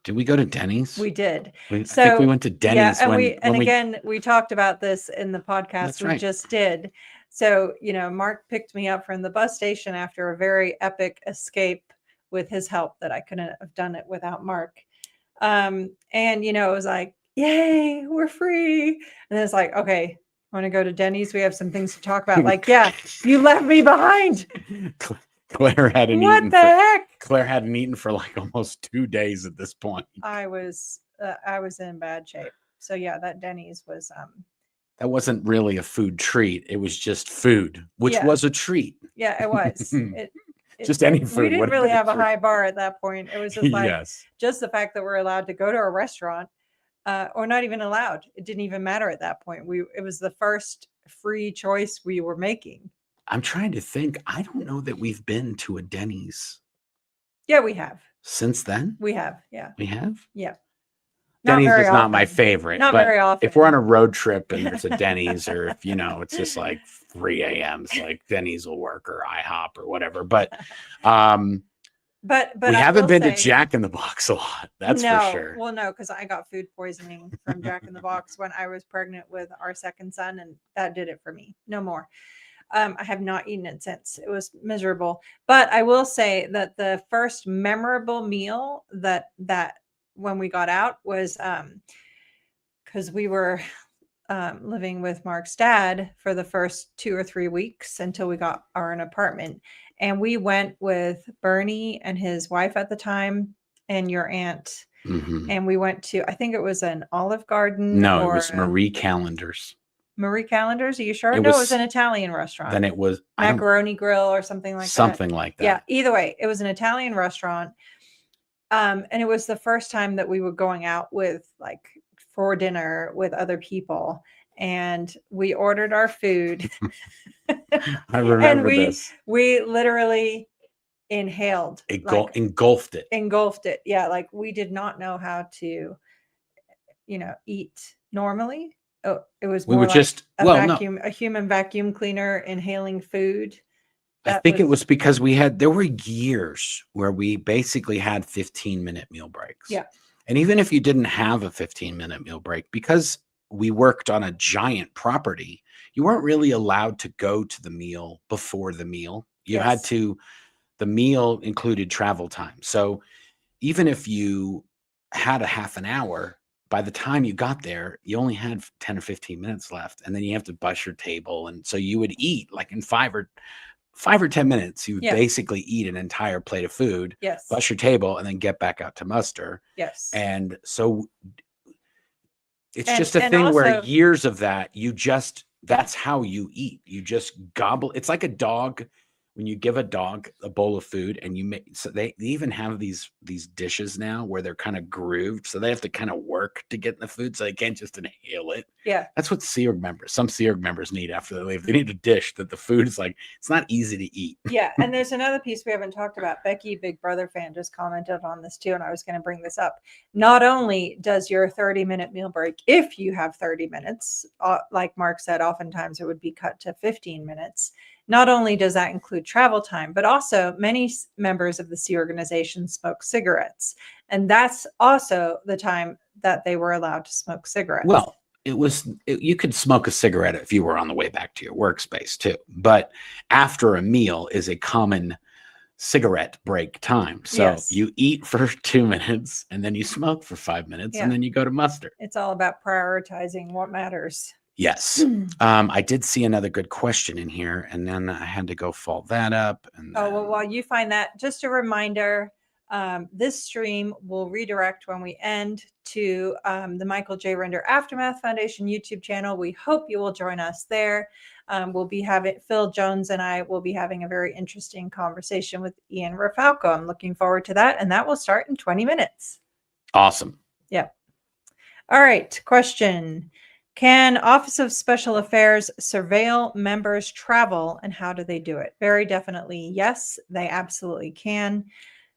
S1: Did we go to Denny's?
S2: We did.
S1: I think we went to Denny's.
S2: Yeah, and again, we talked about this in the podcast we just did. So, Marc picked me up from the bus station after a very epic escape with his help that I couldn't have done it without Marc. And, it was like, yay, we're free. And it's like, okay, want to go to Denny's? We have some things to talk about. Like, yeah, you left me behind.
S1: Claire hadn't eaten.
S2: What the heck?
S1: Claire hadn't eaten for like almost 2 days at this point.
S2: I was in bad shape. So yeah, that Denny's was
S1: that wasn't really a food treat. It was just food, which was a treat.
S2: Yeah, it was.
S1: Just any food.
S2: We didn't really have a high bar at that point. It was just like just the fact that we're allowed to go to a restaurant, or not even allowed. It didn't even matter at that point. It was the first free choice we were making.
S1: I'm trying to think. I don't know that we've been to a Denny's.
S2: Yeah, we have.
S1: Since then?
S2: We have. Yeah.
S1: We have?
S2: Yeah.
S1: Denny's is not my favorite.
S2: Not very often.
S1: If we're on a road trip and there's a Denny's, or if, it's just like 3 a.m., it's like Denny's will work, or IHOP or whatever. But we haven't been to Jack in the Box a lot. That's for sure.
S2: Well, no, because I got food poisoning from Jack in the Box when I was pregnant with our second son, and that did it for me. No more. I have not eaten it since. It was miserable. But I will say that the first memorable meal that when we got out was because we were living with Marc's dad for the first 2 or 3 weeks until we got our own apartment. And we went with Bernie and his wife at the time and your aunt.
S1: Mm-hmm.
S2: And we went to, I think it was an Olive Garden.
S1: No, it was Marie Callender's.
S2: Marie Callender's? Are you sure? No, it was an Italian restaurant.
S1: Then it was
S2: Macaroni Grill or something like that.
S1: Something like that.
S2: Yeah. Either way, it was an Italian restaurant. And it was the first time that we were going out for dinner with other people. And we ordered our food.
S1: I remember this.
S2: We literally inhaled.
S1: Engulfed it.
S2: Engulfed it. Yeah. Like we did not know how to, eat normally. Oh, it was more a human vacuum cleaner inhaling food.
S1: I think it was because there were years where we basically had 15-minute meal breaks.
S2: Yeah.
S1: And even if you didn't have a 15-minute meal break, because we worked on a giant property, you weren't really allowed to go to the meal before the meal. You had to, the meal included travel time. So even if you had a half an hour, by the time you got there, you only had 10 or 15 minutes left. And then you have to bus your table. And so you would eat like in 5 or 10 minutes, you would basically eat an entire plate of food, bus your table, and then get back out to muster.
S2: Yes.
S1: And so it's just a thing where years of that, that's how you eat. You just gobble. It's like a dog when you give a dog a bowl of food and you make, so they even have these dishes now where they're kind of grooved, so they have to kind of work to get in the food, so they can't just inhale it.
S2: Yeah.
S1: That's what some Sea Org members need after they leave. They need a dish that the food is like, it's not easy to eat.
S2: Yeah. And there's another piece we haven't talked about. Becky, Big Brother fan, just commented on this too, and I was going to bring this up. Not only does your 30-minute meal break, if you have 30 minutes, like Mark said, oftentimes it would be cut to 15 minutes. Not only does that include travel time, but also many members of the Sea organization smoke cigarettes. And that's also the time that they were allowed to smoke cigarettes.
S1: Well, you could smoke a cigarette if you were on the way back to your workspace too. But after a meal is a common cigarette break time. So
S2: Yes.
S1: you eat for 2 minutes and then you smoke for 5 minutes and then you go to muster.
S2: It's all about prioritizing what matters.
S1: Yes. I did see another good question in here, and then I had to go follow that up. And
S2: well, while you find that, just a reminder, this stream will redirect when we end to the Michael J. Render Aftermath Foundation YouTube channel. We hope you will join us there. We'll be having, Phil Jones and I will be having a very interesting conversation with Ian Rafalco. I'm looking forward to that, and that will start in 20 minutes.
S1: Awesome.
S2: Yep. All right. Question. Can Office of Special Affairs surveil members' travel, and how do they do it? Very definitely yes, they absolutely can.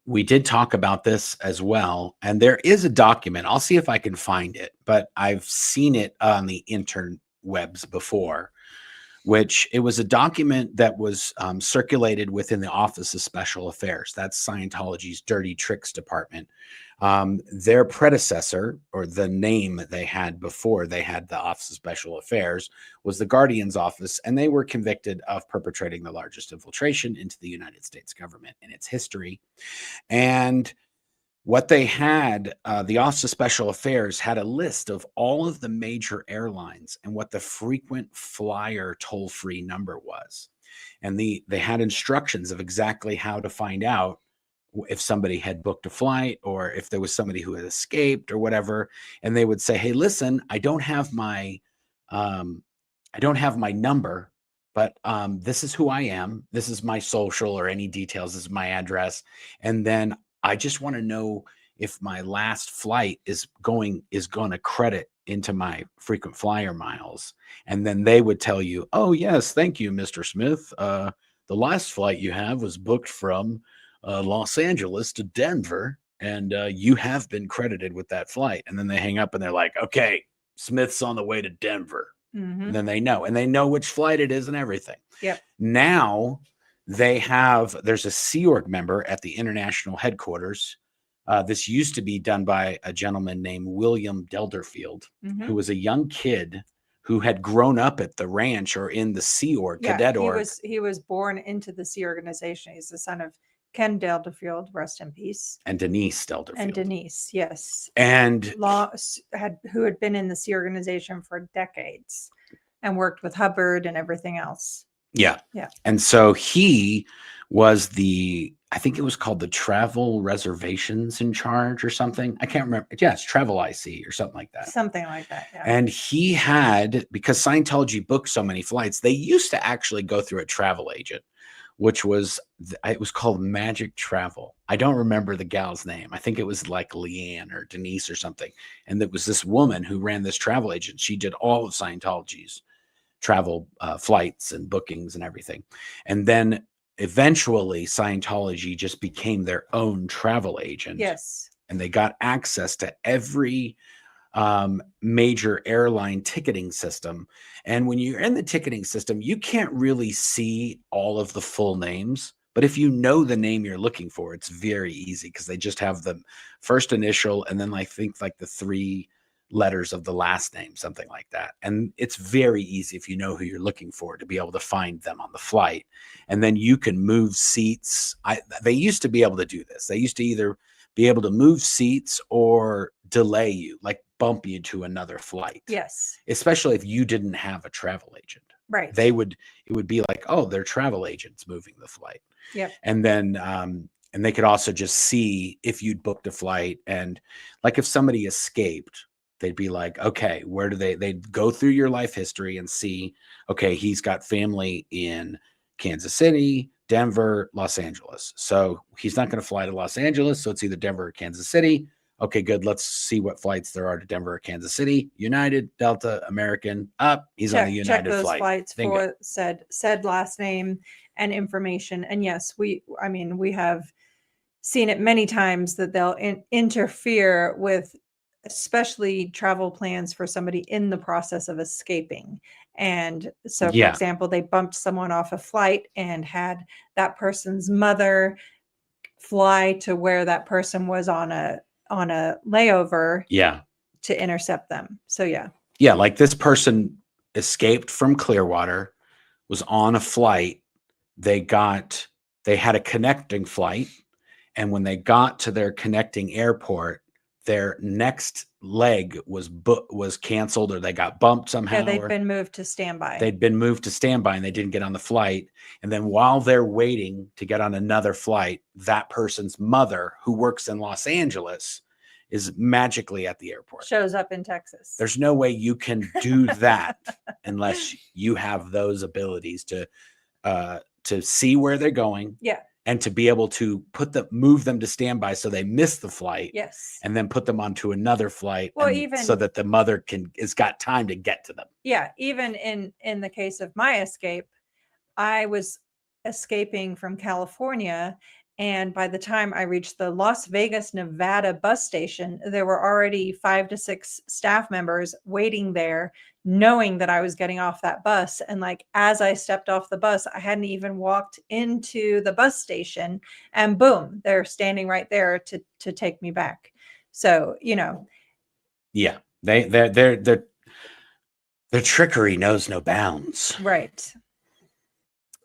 S1: We did talk about this as well, and there is a document. I'll see if I can find it, but I've seen it on the interwebs before, which it was a document that was circulated within the Office of Special Affairs. That's Scientology's dirty tricks department. Their predecessor, or the name they had before they had the Office of Special Affairs, was the Guardian's Office, and they were convicted of perpetrating the largest infiltration into the United States government in its history. And what they had, the Office of Special Affairs had a list of all of the major airlines and what the frequent flyer toll-free number was. And they had instructions of exactly how to find out if somebody had booked a flight or if there was somebody who had escaped or whatever. And they would say, hey, listen, I don't have my number, but this is who I am. This is my social or any details. This is my address. And then I just want to know if my last flight is going to credit into my frequent flyer miles. And then they would tell you, oh, yes, thank you, Mr. Smith. The last flight you have was booked from Los Angeles to Denver, and you have been credited with that flight. And then they hang up and they're like, okay, Smith's on the way to Denver. And then they know which flight it is and everything.
S2: Yep.
S1: Now there's a Sea Org member at the international headquarters. This used to be done by a gentleman named William Delderfield, who was a young kid who had grown up at the ranch or in the Sea Org, Cadet Org.
S2: He was born into the Sea organization. He's the son of Ken Delderfield, rest in peace.
S1: And Denise Delderfield.
S2: And Denise, yes.
S1: And
S2: who had been in the Sea organization for decades and worked with Hubbard and everything else.
S1: Yeah.
S2: Yeah.
S1: And so he was I think it was called the Travel Reservations in Charge or something. I can't remember. Yeah, it's Travel IC or something like that.
S2: Something like that. Yeah.
S1: And he had, because Scientology booked so many flights, they used to actually go through a travel agent, which was, it was called Magic Travel. I don't remember the gal's name. I think it was like Leanne or Denise or something. And there was this woman who ran this travel agent. She did all of Scientology's travel flights and bookings and everything. And then eventually Scientology just became their own travel agent.
S2: Yes.
S1: And they got access to every major airline ticketing system. And when you're in the ticketing system, you can't really see all of the full names. But if you know the name you're looking for, it's very easy because they just have the first initial and then I think like the 3 letters of the last name, something like that. And it's very easy if you know who you're looking for to be able to find them on the flight. And then you can move seats. They used to be able to do this. They used to either be able to move seats or delay you, like bump you to another flight.
S2: Yes.
S1: Especially if you didn't have a travel agent.
S2: Right.
S1: It would be like, oh, they're travel agents moving the flight.
S2: Yep.
S1: And then, and they could also just see if you'd booked a flight. And like if somebody escaped, they'd be like, okay, where do they'd go through your life history and see, okay, he's got family in Kansas City, Denver, Los Angeles. So he's not going to fly to Los Angeles. So it's either Denver or Kansas City. Okay, good. Let's see what flights there are to Denver or Kansas City. United, Delta, American, up. He's on a
S2: check
S1: United
S2: those
S1: flight.
S2: flights
S1: Bingo.
S2: for said last name and information. And yes, we have seen it many times that they'll interfere with especially travel plans for somebody in the process of escaping. And so, for
S1: Yeah.
S2: example, they bumped someone off a flight and had that person's mother fly to where that person was on a layover
S1: Yeah.
S2: to intercept them. So yeah.
S1: Yeah, like this person escaped from Clearwater, was on a flight. They had a connecting flight, and when they got to their connecting airport, their next leg was canceled, or they got bumped somehow.
S2: Yeah, they'd been moved to standby.
S1: They'd been moved to standby, and they didn't get on the flight. And then while they're waiting to get on another flight, that person's mother, who works in Los Angeles, is magically at the airport.
S2: Shows up in Texas.
S1: There's no way you can do that unless you have those abilities to see where they're going.
S2: Yeah.
S1: And to be able to move them to standby so they miss the flight.
S2: Yes.
S1: And then put them onto another flight.
S2: Well,
S1: so that the mother has got time to get to them.
S2: Yeah. Even in the case of my escape, I was escaping from California. And by the time I reached the Las Vegas, Nevada bus station, there were already 5 to 6 staff members waiting there, knowing that I was getting off that bus. And like, as I stepped off the bus, I hadn't even walked into the bus station, and boom, they're standing right there to take me back. So,
S1: Yeah, their trickery knows no bounds.
S2: Right.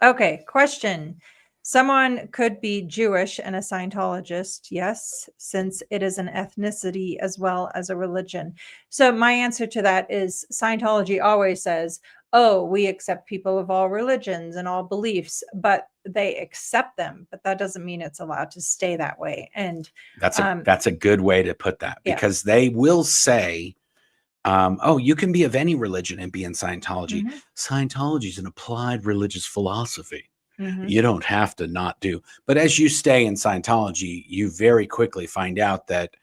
S2: Okay. Question. Someone could be Jewish and a Scientologist. Yes, since it is an ethnicity as well as a religion. So my answer to that is Scientology always says, oh, we accept people of all religions and all beliefs, but they accept them. But that doesn't mean it's allowed to stay that way. And
S1: that's a good way to put that, because they will say, oh, you can be of any religion and be in Scientology.
S2: Mm-hmm.
S1: Scientology is an applied religious philosophy.
S2: Mm-hmm.
S1: You don't have to not do. But as you stay in Scientology, you very quickly find out that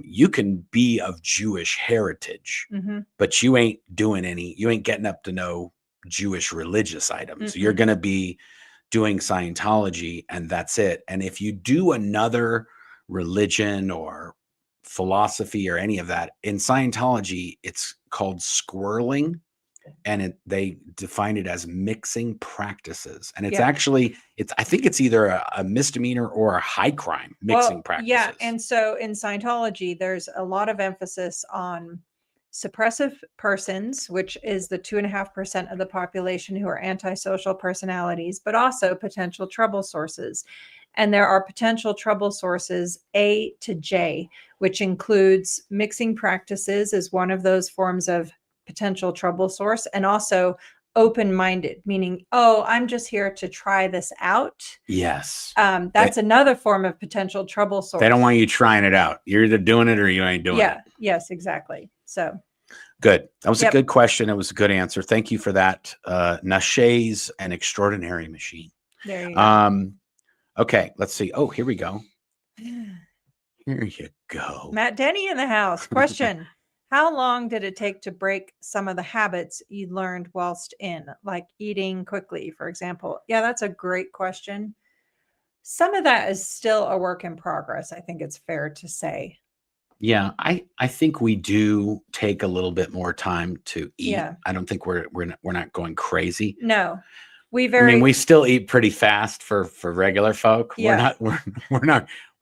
S1: you can be of Jewish heritage,
S2: Mm-hmm.
S1: but you ain't getting up to no Jewish religious items.
S2: Mm-mm.
S1: You're going to be doing Scientology, and that's it. And if you do another religion or philosophy or any of that, in Scientology, it's called squirreling. And they define it as mixing practices. And it's actually, I think it's either a misdemeanor or a high crime, mixing practices.
S2: Yeah. And so in Scientology, there's a lot of emphasis on suppressive persons, which is the 2.5% of the population who are antisocial personalities, but also potential trouble sources. And there are potential trouble sources A to J, which includes mixing practices as one of those forms of potential trouble source, and also open-minded, meaning, oh, I'm just here to try this out.
S1: Yes.
S2: That's another form of potential trouble source.
S1: They don't want you trying it out. You're either doing it or you ain't doing it.
S2: Yes, exactly. So
S1: good. That was a good question. It was a good answer. Thank you for that. Nashe's an extraordinary machine.
S2: There you go.
S1: Okay, let's see. Oh, here we go. Here you go.
S2: Matt Denny in the house. Question. How long did it take to break some of the habits you learned whilst in, like eating quickly, for example? Yeah, that's a great question. Some of that is still a work in progress, I think it's fair to say.
S1: Yeah, I think we do take a little bit more time to eat.
S2: Yeah.
S1: I don't think we're not going crazy.
S2: No.
S1: We still eat pretty fast for regular folk.
S2: Yeah.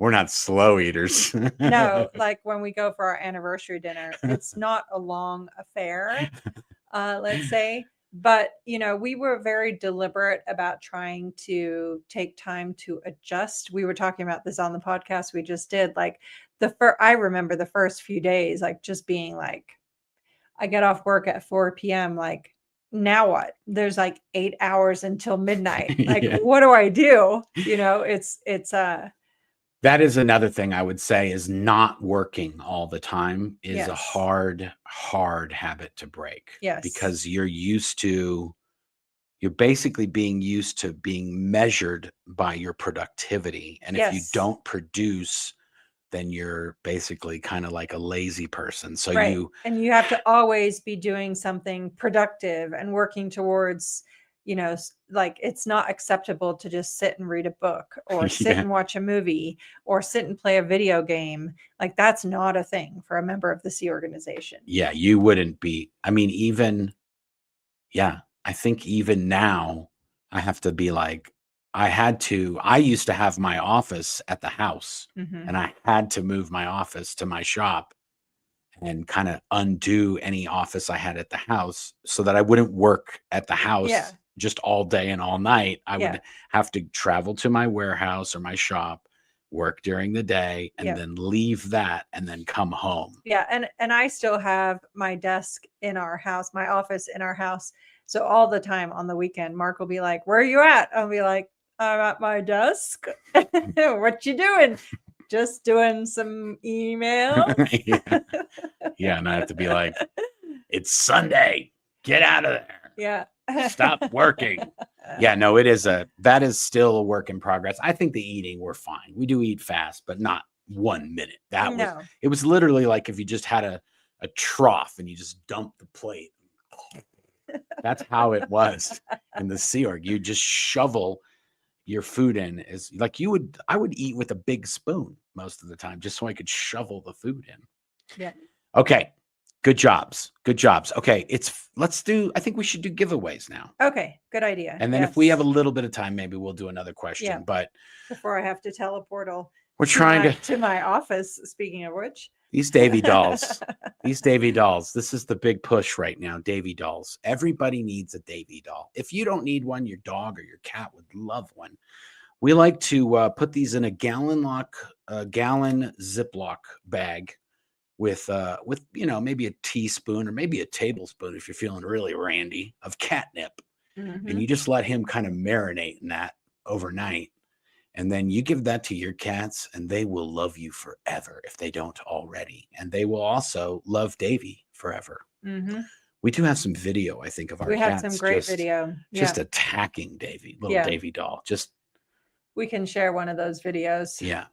S1: We're not slow eaters.
S2: No, like when we go for our anniversary dinner, it's not a long affair, let's say. But, we were very deliberate about trying to take time to adjust. We were talking about this on the podcast we just did. Like I remember the first few days, like just being like, I get off work at 4 p.m. Like, now what? There's like 8 hours until midnight. Like, what do I do?
S1: That is another thing I would say is not working all the time is a hard habit to break.
S2: Yes.
S1: Because you're used to, you're basically being used to being measured by your productivity. And if you
S2: Yes.
S1: don't produce, then you're basically kind of like a lazy person. So
S2: Right.
S1: you,
S2: And you have to always be doing something productive and working towards, like it's not acceptable to just sit and read a book or sit
S1: yeah,
S2: and watch a movie or sit and play a video game. Like that's not a thing for a member of the Sea organization.
S1: yeah, you wouldn't be. I mean, yeah, I think even now I have to be like, I used to have my office at the house
S2: Mhm.
S1: and I had to move my office to my shop and kind of undo any office I had at the house so that I wouldn't work at the house
S2: Yeah.
S1: just all day and all night. I
S2: Yeah.
S1: would have to travel to my warehouse or my shop, work during the day, and
S2: Yeah.
S1: then leave that and then come home.
S2: Yeah, and I still have my desk in our house, my office in our house. So all the time on the weekend, Mark will be like, "Where are you at?" I'll be like, "I'm at my desk." What you doing? Just doing some emails.
S1: yeah. Yeah. And I have to be like, it's Sunday. Get out of there.
S2: Yeah.
S1: Stop working. Yeah, no, that is still a work in progress. I think the eating, we're fine. We do eat fast, but not 1 minute.
S2: No.
S1: It was literally like if you just had a trough and you just dumped the plate. That's how it was in the Sea Org. You just shovel your food in is like I would eat with a big spoon most of the time just so I could shovel the food in.
S2: Yeah.
S1: Okay. Good jobs. Good jobs. Okay. I think we should do giveaways now.
S2: Okay, good idea.
S1: And then if we have a
S2: Yes.
S1: little bit of time, maybe we'll do another question.
S2: Yeah.
S1: But
S2: Before I have to teleportal
S1: we're trying
S2: to my office, speaking of which.
S1: these Davy dolls, this is the big push right now. Davy dolls. Everybody needs a Davy doll. If you don't need one, your dog or your cat would love one. We like to put these in a gallon Ziploc bag with maybe a teaspoon or maybe a tablespoon if you're feeling really randy of catnip, and
S2: Mhm.
S1: you just let him kind of marinate in that overnight, and then you give that to your cats and they will love you forever if they don't already, and they will also love Davy forever.
S2: Mhm.
S1: We do have some video, I think, of our
S2: We have
S1: cats
S2: some great
S1: just
S2: video.
S1: just
S2: Yeah.
S1: attacking Davy, little
S2: Yeah.
S1: Davy doll. Just
S2: We can share one of those videos
S1: yeah.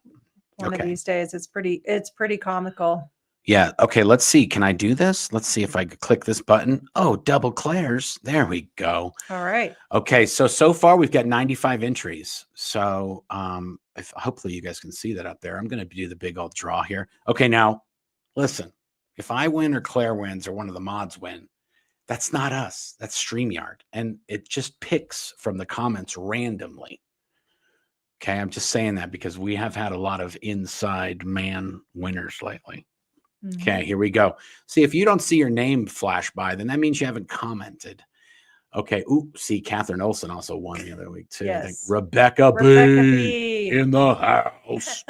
S2: one of
S1: Okay.
S2: these days. It's pretty comical.
S1: Yeah. Okay. Let's see. Can I do this? Let's see if I could click this button. Oh, double Claire's. There we go.
S2: All right.
S1: Okay. So far we've got 95 entries. So if hopefully you guys can see that up there. I'm going to do the big old draw here. Okay. Now listen, if I win or Claire wins or one of the mods win, that's not us. That's StreamYard. And it just picks from the comments randomly. Okay. I'm just saying that because we have had a lot of inside man winners lately. Okay, here we go. See, if you don't see your name flash by, then that means you haven't commented. Okay. Ooh, see, Catherine Olson also won the other week too. I think
S2: Yes.
S1: Rebecca B in the house.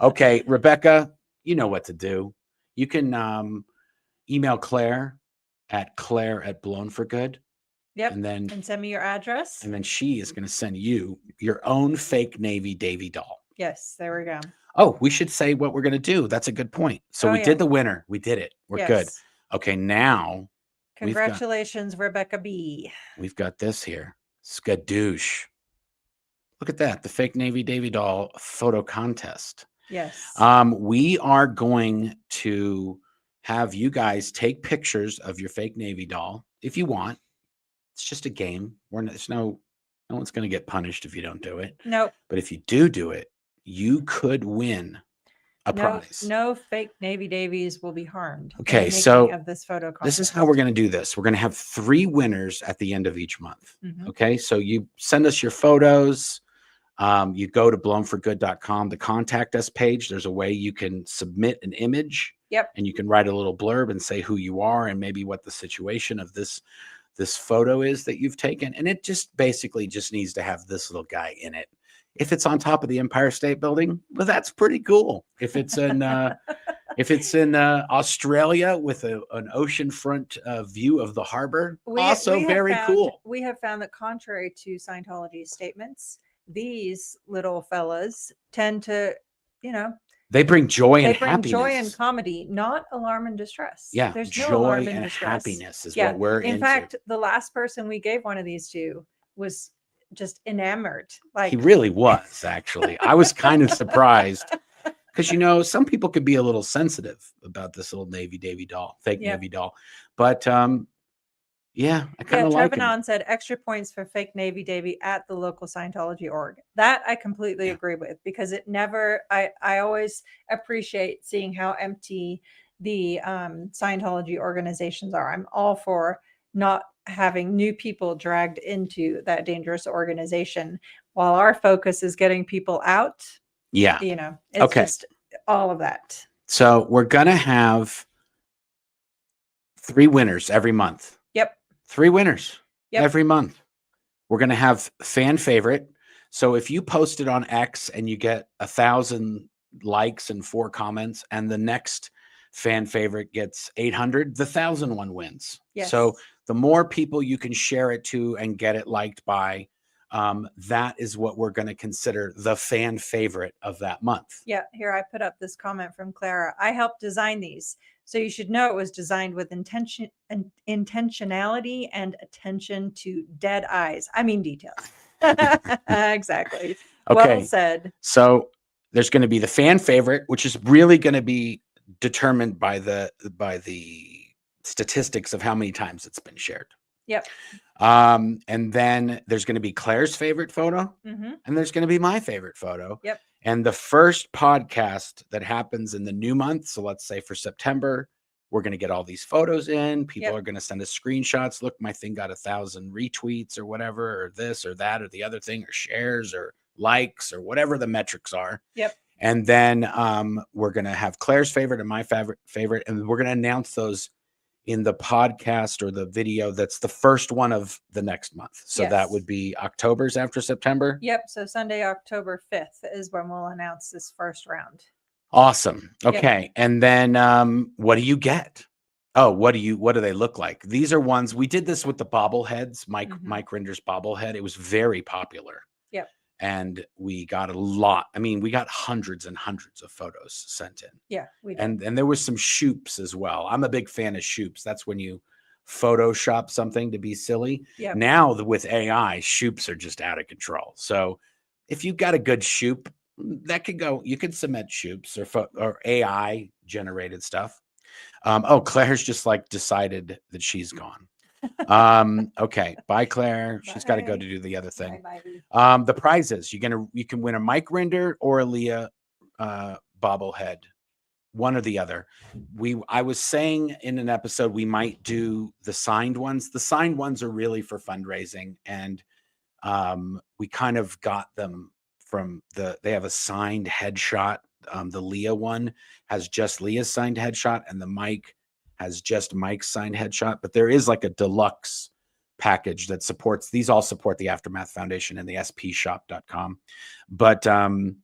S1: Okay, Rebecca, you know what to do. You can email Claire at Blown4Good.
S2: Yep.
S1: And then
S2: send me your address.
S1: and then she is going to send you your own fake Navy Davy doll.
S2: Yes, there we go.
S1: Oh, we should say what we're going to do. That's a good point. So we did the winner. We did it. We're good.
S2: Yes.
S1: Okay, now
S2: Congratulations, Rebecca B.
S1: we've got this here. Skadoosh. Look at that. The fake Navy Davy doll photo contest.
S2: Yes.
S1: We are going to have you guys take pictures of your fake Navy doll if you want. It's just a game. No one's going to get punished if you don't do it.
S2: Nope.
S1: But if you do it, you could win a prize.
S2: No fake Navy Davies will be harmed.
S1: Okay, so
S2: of this photo contest.
S1: this is how we're going to do this. We're going to have 3 winners at the end of each month.
S2: Mhm.
S1: Okay, so you send us your photos. You go to blownforgood.com, the contact us page. There's a way you can submit an image.
S2: Yep.
S1: And you can write a little blurb and say who you are and maybe what the situation of this photo is that you've taken. And it just basically just needs to have this little guy in it. If it's on top of the Empire State Building, well, that's pretty cool. If it's in Australia with an oceanfront view of the harbor, very cool.
S2: We have found that contrary to Scientology statements, these little fellas tend to,
S1: they bring joy and
S2: they bring
S1: happiness.
S2: joy and comedy, not alarm and distress.
S1: Yeah,
S2: there's no
S1: joy
S2: alarm
S1: and
S2: distress.
S1: happiness is what we're into.
S2: In fact, the last person we gave one of these to was just enamored. Like
S1: He really was, actually. I was kind of surprised because, you know, some people could be a little sensitive about this little Navy Davy doll, fake
S2: Yep.
S1: Navy doll. But yeah, I kind of like it.
S2: Trevanon said extra points for fake Navy Davy at the local Scientology org. That I completely agree with, because it never, I always appreciate seeing how empty the Scientology organizations are. I'm all for not having new people dragged into that dangerous organization while our focus is getting people out.
S1: Yeah.
S2: You know, it's just all of that.
S1: So we're going to have 3 winners every month.
S2: Yep.
S1: 3 winners every month. We're going to have fan favorite. So if you post it on X and you get 1,000 likes and 4 comments, and the next fan favorite gets 800, the 1,000 one wins.
S2: Yes.
S1: So the more people you can share it to and get it liked by, that is what we're going to consider the fan favorite of that month.
S2: Yeah, here I put up this comment from Clara. I helped design these, so you should know it was designed with intention and intentionality and attention to dead eyes. I mean details. Exactly.
S1: Okay.
S2: Well said.
S1: So there's going to be the fan favorite, which is really going to be determined by the statistics of how many times it's been shared.
S2: Yep.
S1: And then there's going to be Claire's favorite photo, and there's going to be my favorite photo.
S2: Yep.
S1: And the first podcast that happens in the new month, so let's say for September, we're going to get all these photos in. People are going to send us screenshots. Look, my thing got 1,000 retweets or whatever, or this or that or the other thing, or shares or likes or whatever the metrics are.
S2: Yep.
S1: And then we're going to have Claire's favorite and my favorite, and we're going to announce those in the podcast or the video that's the first one of the next month. So that would be October's after September.
S2: Yep. So Sunday, October 5th is when we'll announce this first round.
S1: Awesome. Okay. Yep. And then what do you get? Oh, what do they look like? These are ones, we did this with the bobbleheads, Mike Rinder's bobblehead. It was very popular.
S2: Yep.
S1: And we got a lot. I mean, we got hundreds and hundreds of photos sent in.
S2: Yeah, we did.
S1: And there was some shoops as well. I'm a big fan of shoops. That's when you Photoshop something to be silly.
S2: Yep.
S1: Now with AI, shoops are just out of control. So if you've got a good shoop, that could go. You could submit shoops or AI generated stuff. Oh, Claire's just like decided that she's gone. Okay. Bye, Claire. She's got to go to do the other thing.
S2: Bye,
S1: the prizes, you can win a Mike Rinder or a Leah bobblehead, one or the other. I was saying in an episode, we might do the signed ones. The signed ones are really for fundraising. And we kind of got them from they have a signed headshot. The Leah one has just Leah's signed headshot, and the Mike has just Mike's signed headshot, but there is like a deluxe package that supports, these all support the Aftermath Foundation and the spshop.com. But then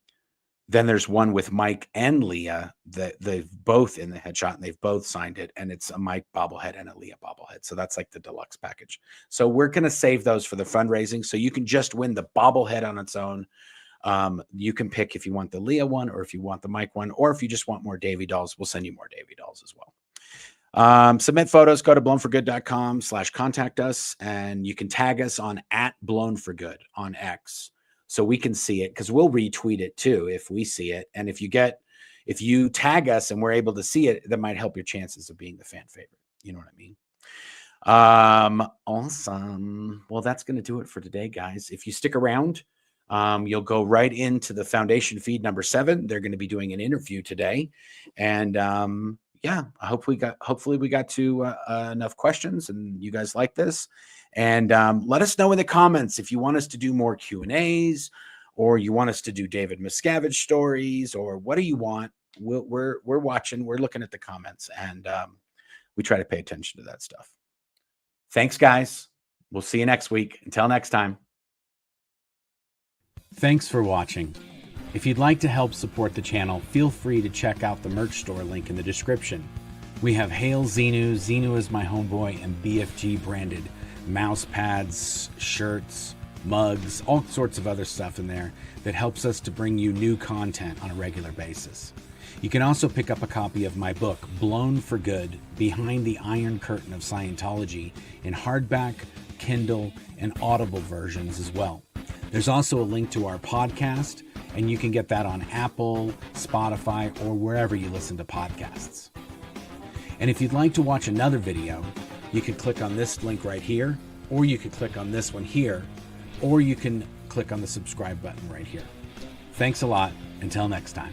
S1: there's one with Mike and Leah that they've both in the headshot and they've both signed it, and it's a Mike bobblehead and a Leah bobblehead. So that's like the deluxe package. So we're going to save those for the fundraising. So you can just win the bobblehead on its own. You can pick if you want the Leah one or if you want the Mike one, or if you just want more Davy dolls, we'll send you more Davy dolls as well. Submit photos, go to blownforgood.com/contact us, and you can tag us on @blownforgood on X so we can see it, because we'll retweet it too if we see it. And if you tag us and we're able to see it, that might help your chances of being the fan favorite. You know what I mean? Awesome. Well, that's going to do it for today, guys. If you stick around, you'll go right into the foundation feed number 7. They're going to be doing an interview today, and yeah, hopefully we got to enough questions and you guys like this. And let us know in the comments if you want us to do more Q&As, or you want us to do David Miscavige stories, or what do you want? We're watching, we're looking at the comments, and we try to pay attention to that stuff. Thanks, guys. We'll see you next week. Until next time. Thanks for watching. If you'd like to help support the channel, feel free to check out the merch store link in the description. We have Hail Xenu, Xenu is my homeboy, and BFG branded mouse pads, shirts, mugs, all sorts of other stuff in there that helps us to bring you new content on a regular basis. You can also pick up a copy of my book, Blown for Good, Behind the Iron Curtain of Scientology, in hardback, Kindle, and Audible versions as well. There's also a link to our podcast, and you can get that on Apple, Spotify, or wherever you listen to podcasts. And if you'd like to watch another video, you can click on this link right here, or you can click on this one here, or you can click on the subscribe button right here. Thanks a lot. Until next time.